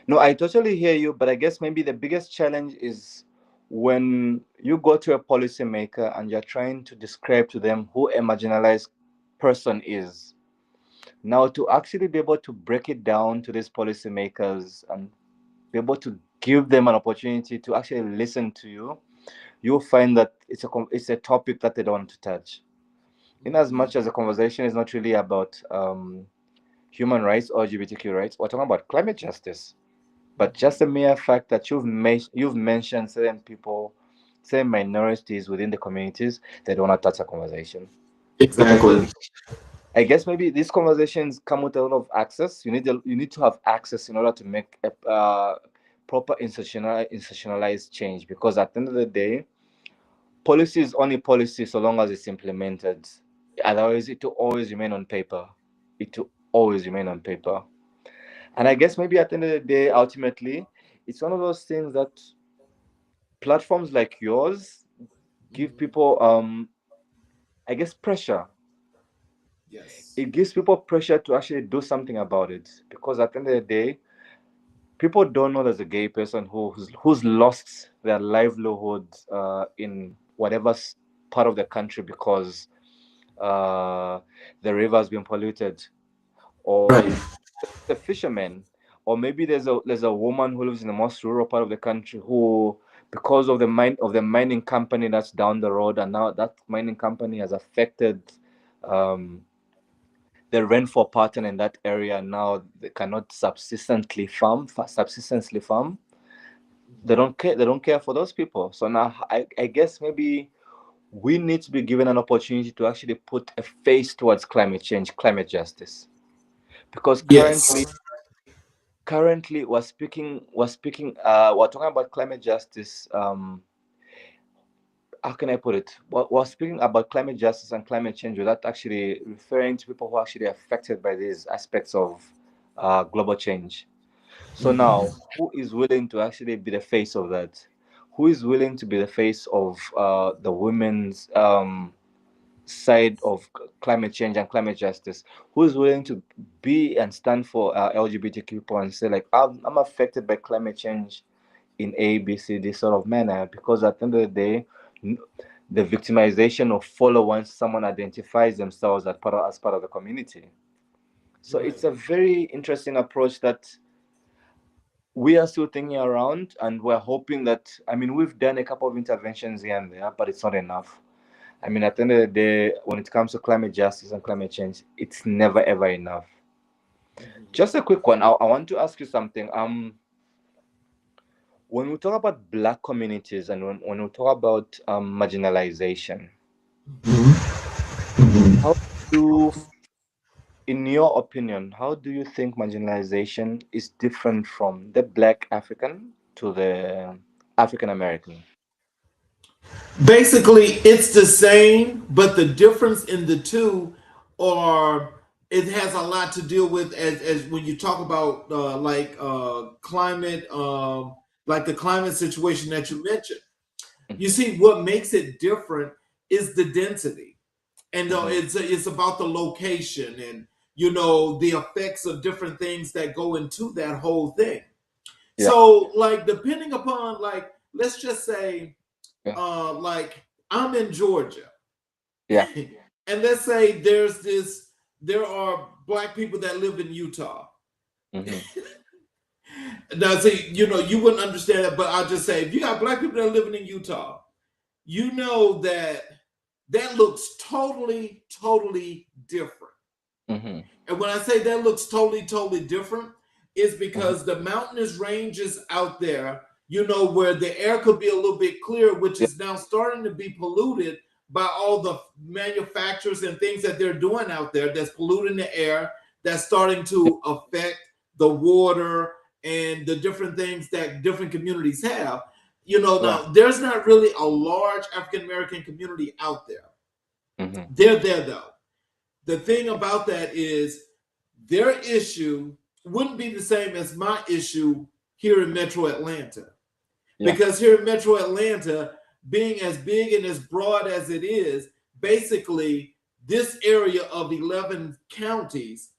No, I totally hear you, but I guess maybe the biggest challenge is when you go to a policymaker and you're trying to describe to them who a marginalized person is. Now, to actually be able to break it down to these policymakers and be able to give them an opportunity to actually listen to you, you'll find that it's a topic that they don't want to touch. In as much as the conversation is not really about human rights or LGBTQ rights, we're talking about climate justice. But just the mere fact that you've mentioned certain people, certain minorities within the communities, they don't want to touch a conversation. Exactly. I guess maybe these conversations come with a lot of access. You need to have access in order to make a proper institutionalized change. Because at the end of the day, policy is only policy so long as it's implemented. Otherwise, it will always remain on paper. It will always remain on paper. And I guess maybe at the end of the day, ultimately, it's one of those things that platforms like yours give people, I guess, pressure. Yes. It gives people pressure to actually do something about it, because at the end of the day, people don't know there's a gay person who's lost their livelihood in whatever part of the country because uh, the river has been polluted, Right. or the fishermen, or maybe there's a woman who lives in the most rural part of the country who, because of the mining company that's down the road, and now that mining company has affected um, the rainfall pattern in that area. Now they cannot subsistently farm. They don't care for those people. So now I guess maybe we need to be given an opportunity to actually put a face towards climate change, climate justice, because currently Yes. currently we're talking about climate justice. How can I put it? We're speaking about climate justice and climate change without actually referring to people who are actually affected by these aspects of global change. So now, who is willing to actually be the face of that? who is willing to be the face of the women's side of climate change and climate justice, who is willing to be and stand for LGBTQ people and say like, I'm affected by climate change in A, B, C, D sort of manner, because at the end of the day, n- the victimization of follow once someone identifies themselves as part of the community. So Right. it's a very interesting approach that we are still thinking around, and we're hoping that, I mean, we've done a couple of interventions here and there, but it's not enough. I mean, at the end of the day, when it comes to climate justice and climate change, it's never ever enough. Mhm. Just a quick one. I want to ask you something. When we talk about Black communities and when we talk about marginalization, how do, in your opinion, how do you think marginalization is different from the Black African to the African American? Basically, it's the same, but the difference in the two are it has a lot to deal with as when you talk about climate, like the climate situation that you mentioned. You Mm-hmm, see, what makes it different is the density, and mm-hmm. it's about the location and the effects of different things that go into that whole thing. Yeah, So, like, depending upon, like, let's just say yeah, like I'm in Georgia, yeah. and let's say there are black people that live in Utah. Mm-hmm, Now, see, you wouldn't understand that, but I'll just say if you got black people that are living in Utah, you know that looks totally, totally different. mm-hmm, And when I say that looks totally, totally different, is mm-hmm. because the mountainous ranges out there, where the air could be a little bit clear, which Yeah, is now starting to be polluted by all the manufacturers and things that they're doing out there that's polluting the air, that's starting yeah, to affect the water and the different things that different communities have. yeah. Now there's not really a large African American community out there. Mm-hmm, They're there though. The thing about that is their issue wouldn't be the same as my issue here in Metro Atlanta. yeah, Because here in Metro Atlanta, being as big and as broad as it is, basically this area of 11 counties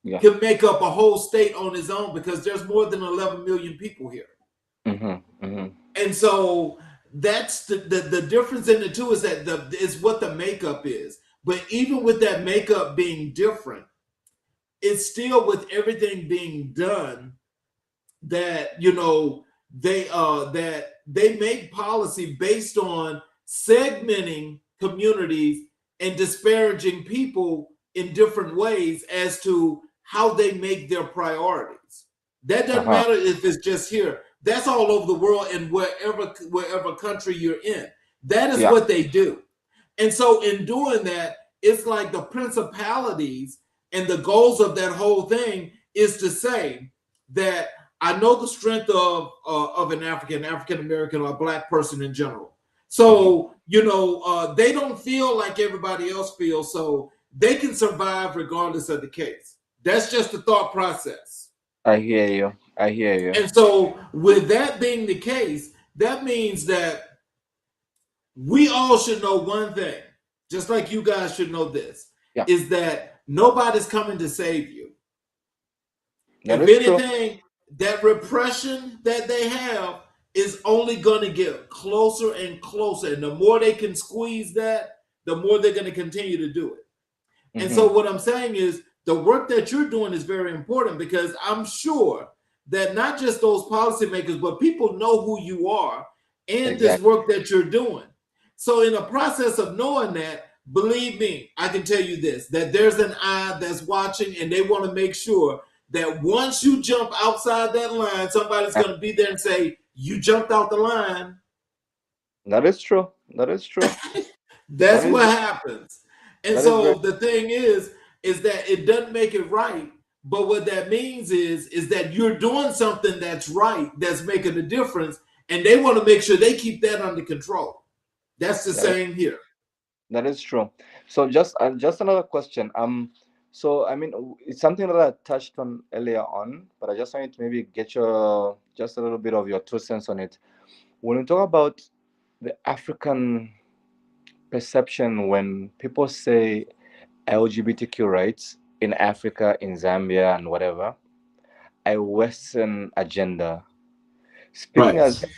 yeah. can make up a whole state on its own because there's more than 11 million people here. Mm-hmm, mm-hmm. And so that's the difference in the two is that is what the makeup is. But even with that makeup being different, it's still with everything being done that they make policy based on segmenting communities and disparaging people in different ways as to how they make their priorities. That doesn't Uh-huh. matter if it's just here. That's all over the world and wherever country you're in. That is Yeah. what they do. And so in doing that, it's like the principalities and the goals of that whole thing is to say that I know the strength of an African American or a black person in general. Mm-hmm. So they don't feel like everybody else feels, so they can survive regardless of the case. That's just the thought process. I hear you. I hear you. And so, with that being the case, that means that we all should know one thing, just like you guys should know this, Yeah, is that nobody's coming to save you. that If is true. anything, that repression that they have is only going to get closer and closer. And the more they can squeeze that, the more they're going to continue to do it. And Mm-hmm. so, what I'm saying is the work that you're doing is very important because I'm sure that not just those policymakers, but people know who you are and this Exactly. work that you're doing. So, in the process of knowing that, believe me, I can tell you this that there's an eye that's watching and they want to make sure that once you jump outside that line, somebody's Uh, going to be there and say, you jumped out the line. That is true. That is true. That That's is what happens. And that is very so the thing is that it doesn't make it right. But what that means is that you're doing something that's right, that's making a difference, and they want to make sure they keep that under control. That's the that is same here. that is true. So just another question. So I mean, it's something that I touched on earlier on, but I just wanted to maybe get your just a little bit of your 2 cents on it. when we talk about the African perception, when people say LGBTQ rights in Africa, in Zambia, and whatever, a Western agenda. Speaking Right. as a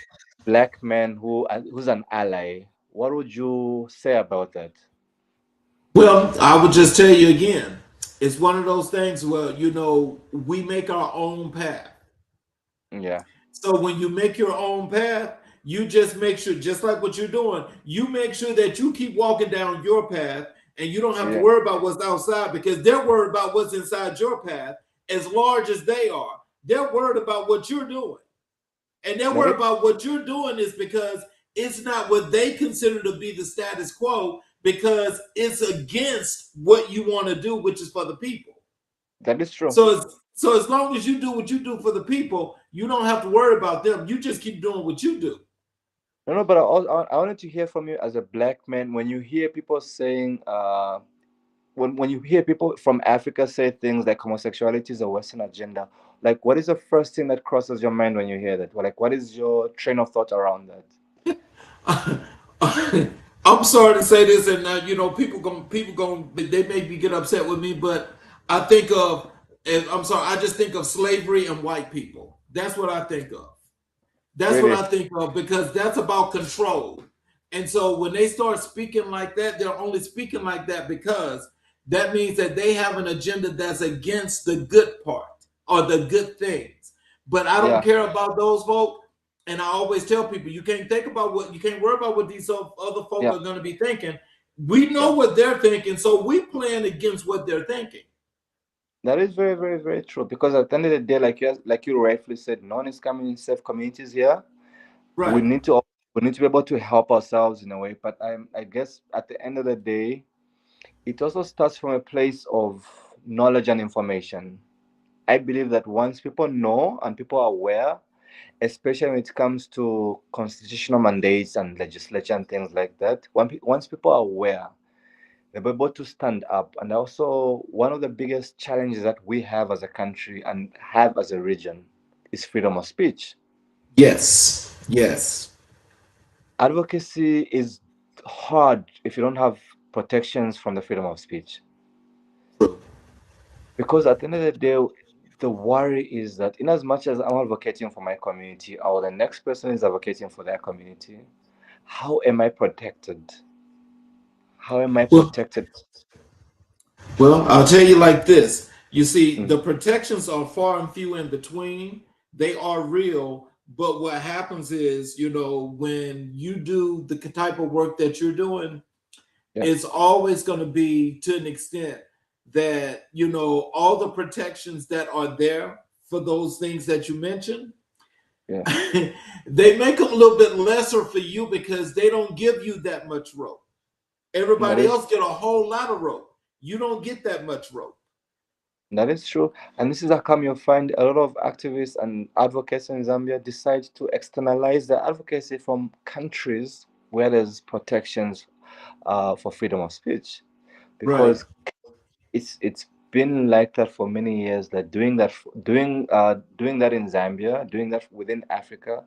black man who's an ally, what would you say about that? Well, I would just tell you again, it's one of those things where, we make our own path. Yeah, So when you make your own path, you just make sure, just like what you're doing, you make sure that you keep walking down your path and you don't have to yeah, worry about what's outside because they're worried about what's inside your path as large as they are. They're worried about what you're doing. And they're that is worried about what you're doing is because it's not what they consider to be the status quo because it's against what you want to do, which is for the people. that is true. So as long as you do what you do for the people, you don't have to worry about them. You just keep doing what you do. No, no, but I wanted to hear from you as a black man when you hear people saying, when you hear people from Africa say things like homosexuality is a Western agenda, like what is the first thing that crosses your mind when you hear that? Or like what is your train of thought around that? I'm sorry to say this, and people going they maybe get upset with me, but I think of, and I'm sorry, I just think of slavery and white people. That's what I think of. That's what Really? I think of because that's about control. And so when they start speaking like that, they're only speaking like that because that means that they have an agenda that's against the good part or the good things. But I don't Yeah, care about those folk. And I always tell people you can't worry about what these other folk yeah, are going to be thinking. We know yeah. what they're thinking, so we plan against what they're thinking. That is very, very, very true. Because at the end of the day, like you rightfully said, no one is coming in safe communities here. We Right. need to we need to be able to help ourselves in a way. But I guess at the end of the day, it also starts from a place of knowledge and information. I believe that once people know and people are aware, especially when it comes to constitutional mandates and legislature and things like that, once people are aware, they'll be able to stand up. And also, one of the biggest challenges that we have as a country and have as a region is freedom of speech. Yes. Yes. Advocacy is hard if you don't have protections from the freedom of speech. Because at the end of the day, the worry is that in as much as I'm advocating for my community or the next person is advocating for their community, how am I protected? How am I Well, protected? I'll tell you like this. You see, Mm, the protections are far and few in between. They are real, but what happens is, when you do the type of work that you're doing, yeah, it's always going to be to an extent that, all the protections that are there for those things that you mentioned, yeah, they make them a little bit lesser for you because they don't give you that much rope. that Everybody is else get a whole lot of rope. You don't get that much rope. that is true. And this is how come you'll find a lot of activists and advocates in Zambia decide to externalize their advocacy from countries where there's protections for freedom of speech. Right. Because it's been like that for many years. That doing that in Zambia, doing that within Africa,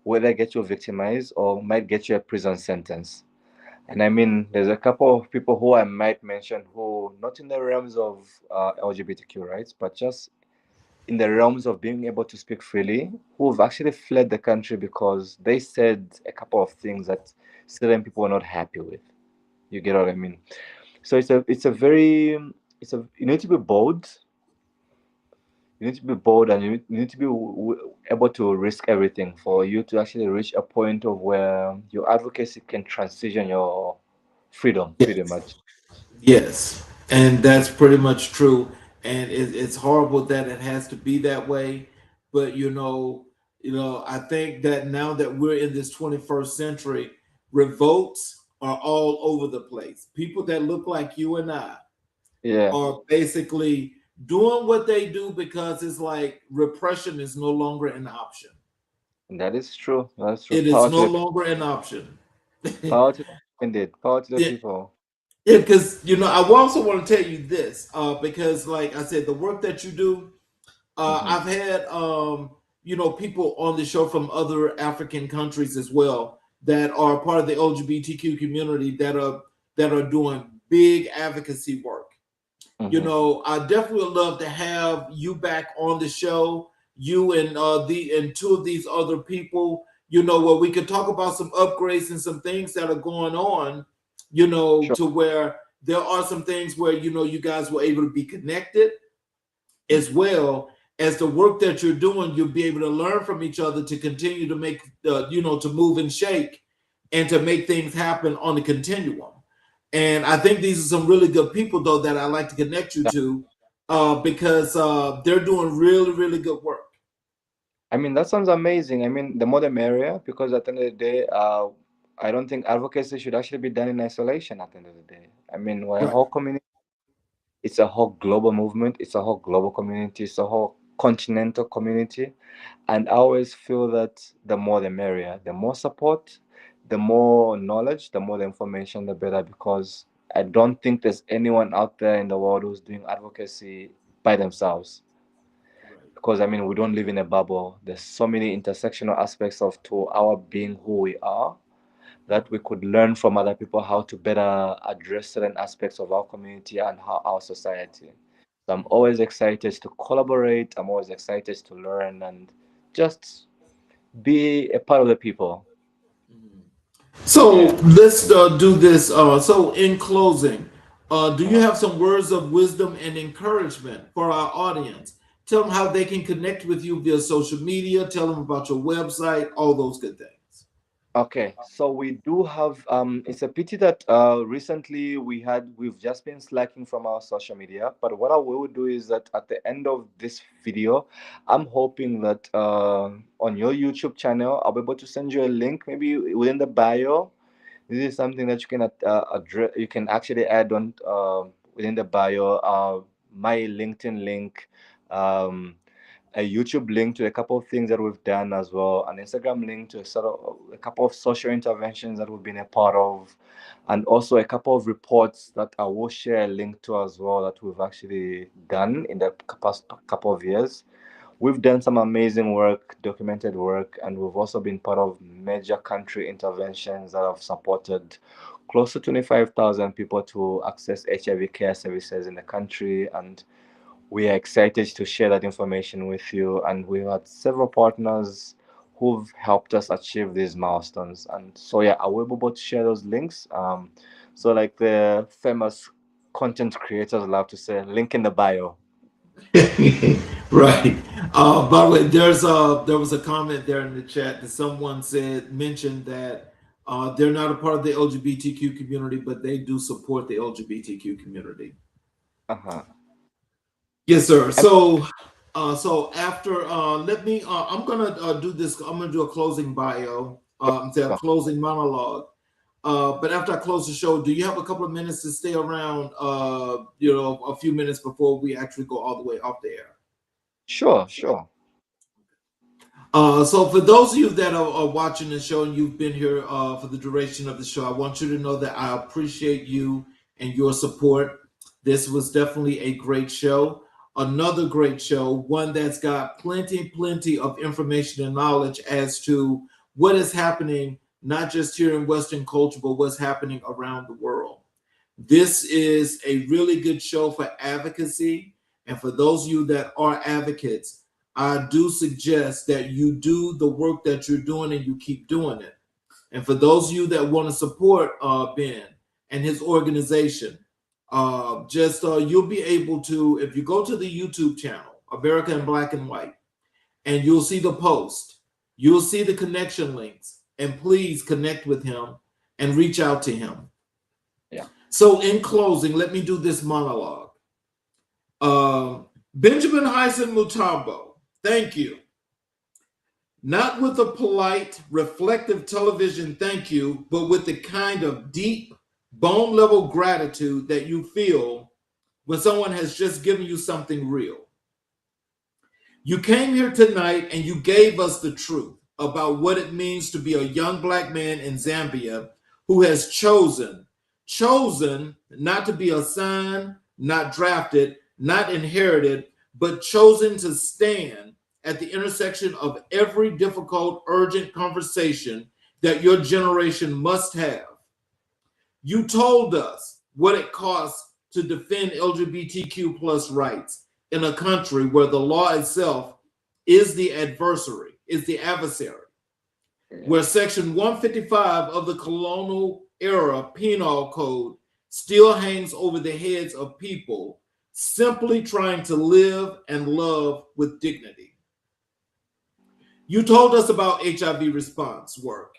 whether get you victimized or might get you a prison sentence. And I mean, there's a couple of people who I might mention who not in the realms of LGBTQ rights, but just in the realms of being able to speak freely, who've actually fled the country because they said a couple of things that certain people were not happy with. You get what I mean? So it's a very you need to be bold. You need to be bold, and you need to be able to risk everything for you to actually reach a point of where your advocacy can transition your freedom, pretty Yes. much. Yes. And that's pretty much true. And it's horrible that it has to be that way. But I think that now that we're in this 21st century, revolts are all over the place. People that look like you and I Yeah, are basically doing what they do because it's like repression is no longer an option. that is true. That's true. It is no longer an option. Power to indeed. Power to the Yeah, people. yeah, because I also want to tell you this, because like I said, the work that you do, Hmm. I've had people on the show from other African countries as well that are part of the LGBTQ community that are doing big advocacy work. Mhm. I definitely would love to have you back on the show, you and two of these other people, where we could talk about some upgrades and some things that are going on, Sure. to where there are some things where you guys were able to be connected, as well as the work that you're doing. You'll be able to learn from each other to continue to make to move and shake and to make things happen on the continuum. And I think these are some really good people, though, that I like to connect you Yeah. to, because they're doing really, really good work. I mean, that sounds amazing. I mean, the more the merrier, because at the end of the day, I don't think advocacy should actually be done in isolation at the end of the day. I mean, we're a Right. whole community, it's a whole global movement, it's a whole global community, it's a whole continental community. And I always feel that the more the merrier, the more support, the more knowledge, the more the information, the better, because I don't think there's anyone out there in the world who's doing advocacy by themselves. Right. Because I mean, we don't live in a bubble. There's so many intersectional aspects of to our being who we are that we could learn from other people how to better address certain aspects of our community and how our society. So I'm always excited to collaborate. I'm always excited to learn and just be a part of the people. So Yeah. let's do this. So in closing, do you Uh-huh. have some words of wisdom and encouragement for our audience? Tell them how they can connect with you via social media. Tell them about your website, all those good things. Okay, so we do have it's a pity that recently we've just been slacking from our social media, but what I will do is that at the end of this video, I'm hoping that on your YouTube channel, I'll be able to send you a link maybe within the bio. This is something that you can address, you can actually add on within the bio, my LinkedIn link, um a YouTube link to a couple of things that we've done as well, an Instagram link to sort of a couple of social interventions that we've been a part of, and also a couple of reports that I will share a link to as well that we've actually done in the past couple of years. We've done some amazing work, documented work, and we've also been part of major country interventions that have supported close to 25,000 people to access HIV care services in the country. And we are excited to share that information with you. And we've had several partners who've helped us achieve these milestones. And so, yeah, I will be able to share those links. So, like the famous content creators love to say, link in the bio. Right. By the way, there was a comment there in the chat that someone mentioned that they're not a part of the LGBTQ community, but they do support the LGBTQ community. Uh-huh. Yes, sir. I mean, So after let me I'm gonna do this. I'm gonna do a closing bio, say a sure. closing monologue. But after I close the show, do you have a couple of minutes to stay around? A few minutes before we actually go all the way off the air. Sure, sure. So for those of you that are watching the show and you've been here for the duration of the show, I want you to know that I appreciate you and your support. This was definitely a great show. Another great show, one that's got plenty of information and knowledge as to what is happening, not just here in Western culture, but what's happening around the world. This is a really good show for advocacy. And for those of you that are advocates, I do suggest that you do the work that you're doing and you keep doing it. And for those of you that want to support Ben and his organization, just you'll be able to, if you go to the YouTube channel, America in Black and White, and you'll see the post, you'll see the connection links, and please connect with him and reach out to him. Yeah. So, in closing, let me do this monologue. Benjamin Hyson Mutambo, thank you. Not with a polite, reflective television thank you, but with the kind of deep, bone level gratitude that you feel when someone has just given you something real. You came here tonight and you gave us the truth about what it means to be a young Black man in Zambia who has chosen not to be assigned, not drafted, not inherited, but chosen to stand at the intersection of every difficult, urgent conversation that your generation must have. You told us what it costs to defend LGBTQ plus rights in a country where the law itself is the adversary, where Section 155 of the colonial era penal code still hangs over the heads of people simply trying to live and love with dignity. You told us about HIV response work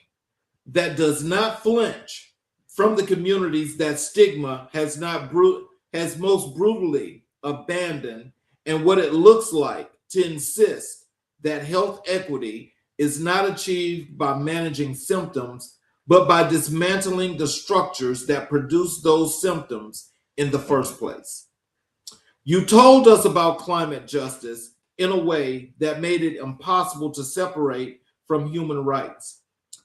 that does not flinch from the communities that stigma has most brutally abandoned, and what it looks like to insist that health equity is not achieved by managing symptoms, but by dismantling the structures that produce those symptoms in the first place. You told us about climate justice in a way that made it impossible to separate from human rights,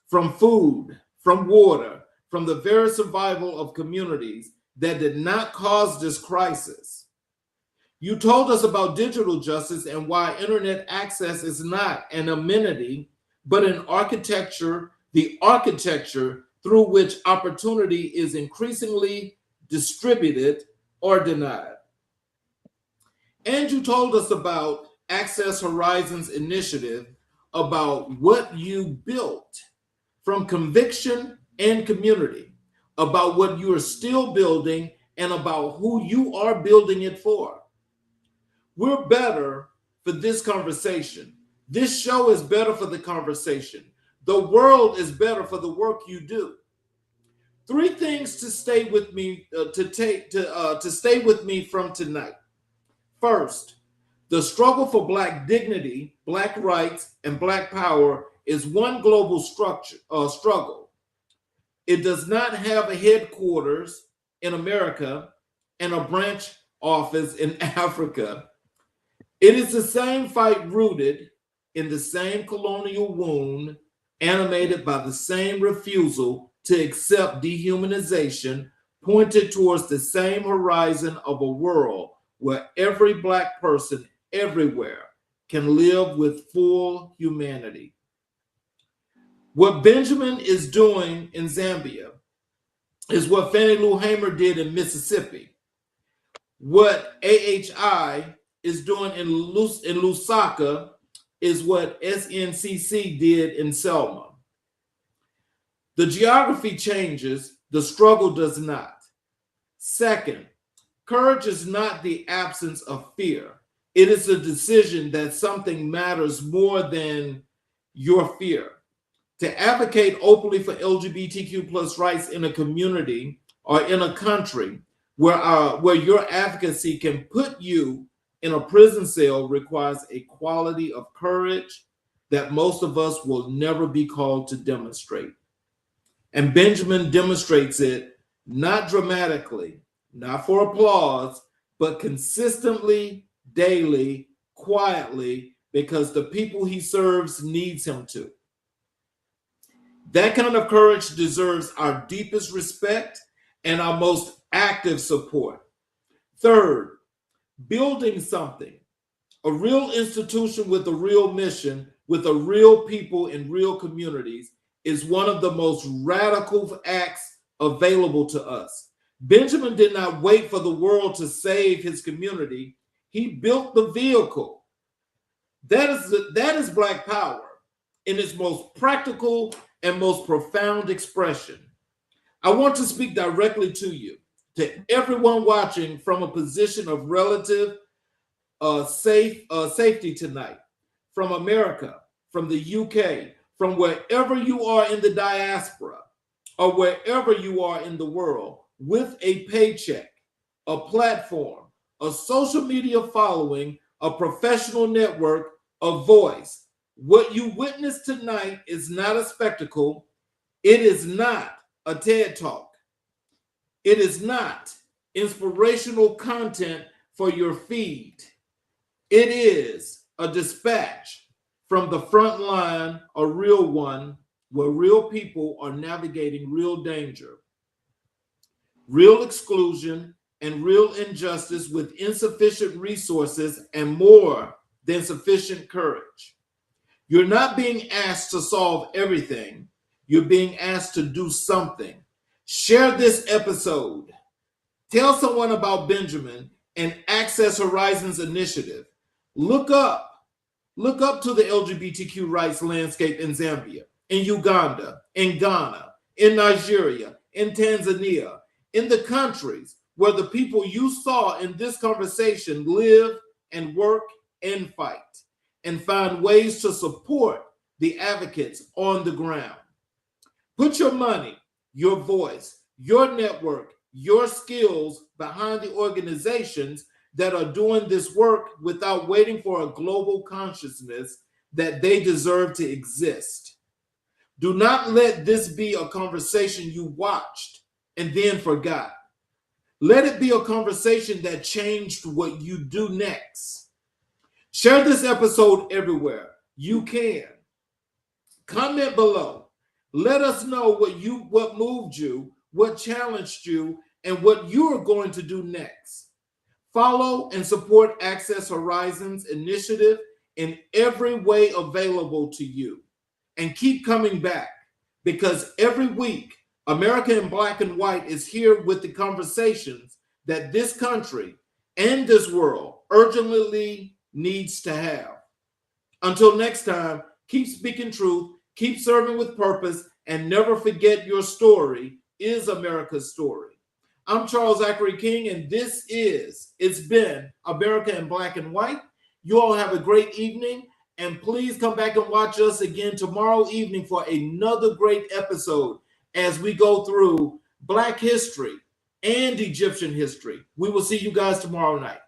from food, from water, from the very survival of communities that did not cause this crisis. You told us about digital justice and why internet access is not an amenity, but an architecture, the architecture through which opportunity is increasingly distributed or denied. And you told us about Access Horizons initiative, about what you built from conviction and community, about what you are still building, and about who you are building it for. We're better for this conversation. This show is better for the conversation. The world is better for the work you do. 3 things to stay with me to stay with me from tonight. First, the struggle for Black dignity, Black rights, and Black power is one global struggle. It does not have a headquarters in America and a branch office in Africa. It is the same fight rooted in the same colonial wound, animated by the same refusal to accept dehumanization, pointed towards the same horizon of a world where every Black person everywhere can live with full humanity. What Benjamin is doing in Zambia is what Fannie Lou Hamer did in Mississippi. What AHI is doing in Lusaka is what SNCC did in Selma. The geography changes, the struggle does not. Second, courage is not the absence of fear. It is a decision that something matters more than your fear. To advocate openly for LGBTQ plus rights in a community or in a country where your advocacy can put you in a prison cell requires a quality of courage that most of us will never be called to demonstrate. And Benjamin demonstrates it not dramatically, not for applause, but consistently, daily, quietly, because the people he serves needs him to. That kind of courage deserves our deepest respect and our most active support. Third, building something, a real institution with a real mission, with a real people in real communities, is one of the most radical acts available to us. Benjamin did not wait for the world to save his community. He built the vehicle. That is Black power in its most practical and most profound expression. I want to speak directly to you, to everyone watching from a position of relative safety tonight, from America, from the UK, from wherever you are in the diaspora, or wherever you are in the world, with a paycheck, a platform, a social media following, a professional network, a voice. What you witnessed tonight is not a spectacle. It is not a TED Talk. It is not inspirational content for your feed. It is a dispatch from the front line, a real one, where real people are navigating real danger, real exclusion, and real injustice with insufficient resources and more than sufficient courage. You're not being asked to solve everything. You're being asked to do something. Share this episode. Tell someone about Benjamin and Access Horizons Initiative. Look up to the LGBTQ rights landscape in Zambia, in Uganda, in Ghana, in Nigeria, in Tanzania, in the countries where the people you saw in this conversation live and work and fight, and find ways to support the advocates on the ground. Put your money, your voice, your network, your skills behind the organizations that are doing this work without waiting for a global consciousness that they deserve to exist. Do not let this be a conversation you watched and then forgot. Let it be a conversation that changed what you do next. Share this episode everywhere you can. Comment below. Let us know what moved you, what challenged you, and what you are going to do next. Follow and support Access Horizons Initiative in every way available to you. And keep coming back, because every week, America in Black and White is here with the conversations that this country and this world urgently needs to have. Until next time, keep speaking truth, keep serving with purpose, and never forget your story is America's story. I'm Charles Zachary King, and it's been America in Black and White. You all have a great evening, and please come back and watch us again tomorrow evening for another great episode as we go through Black history and Egyptian history. We will see you guys tomorrow night.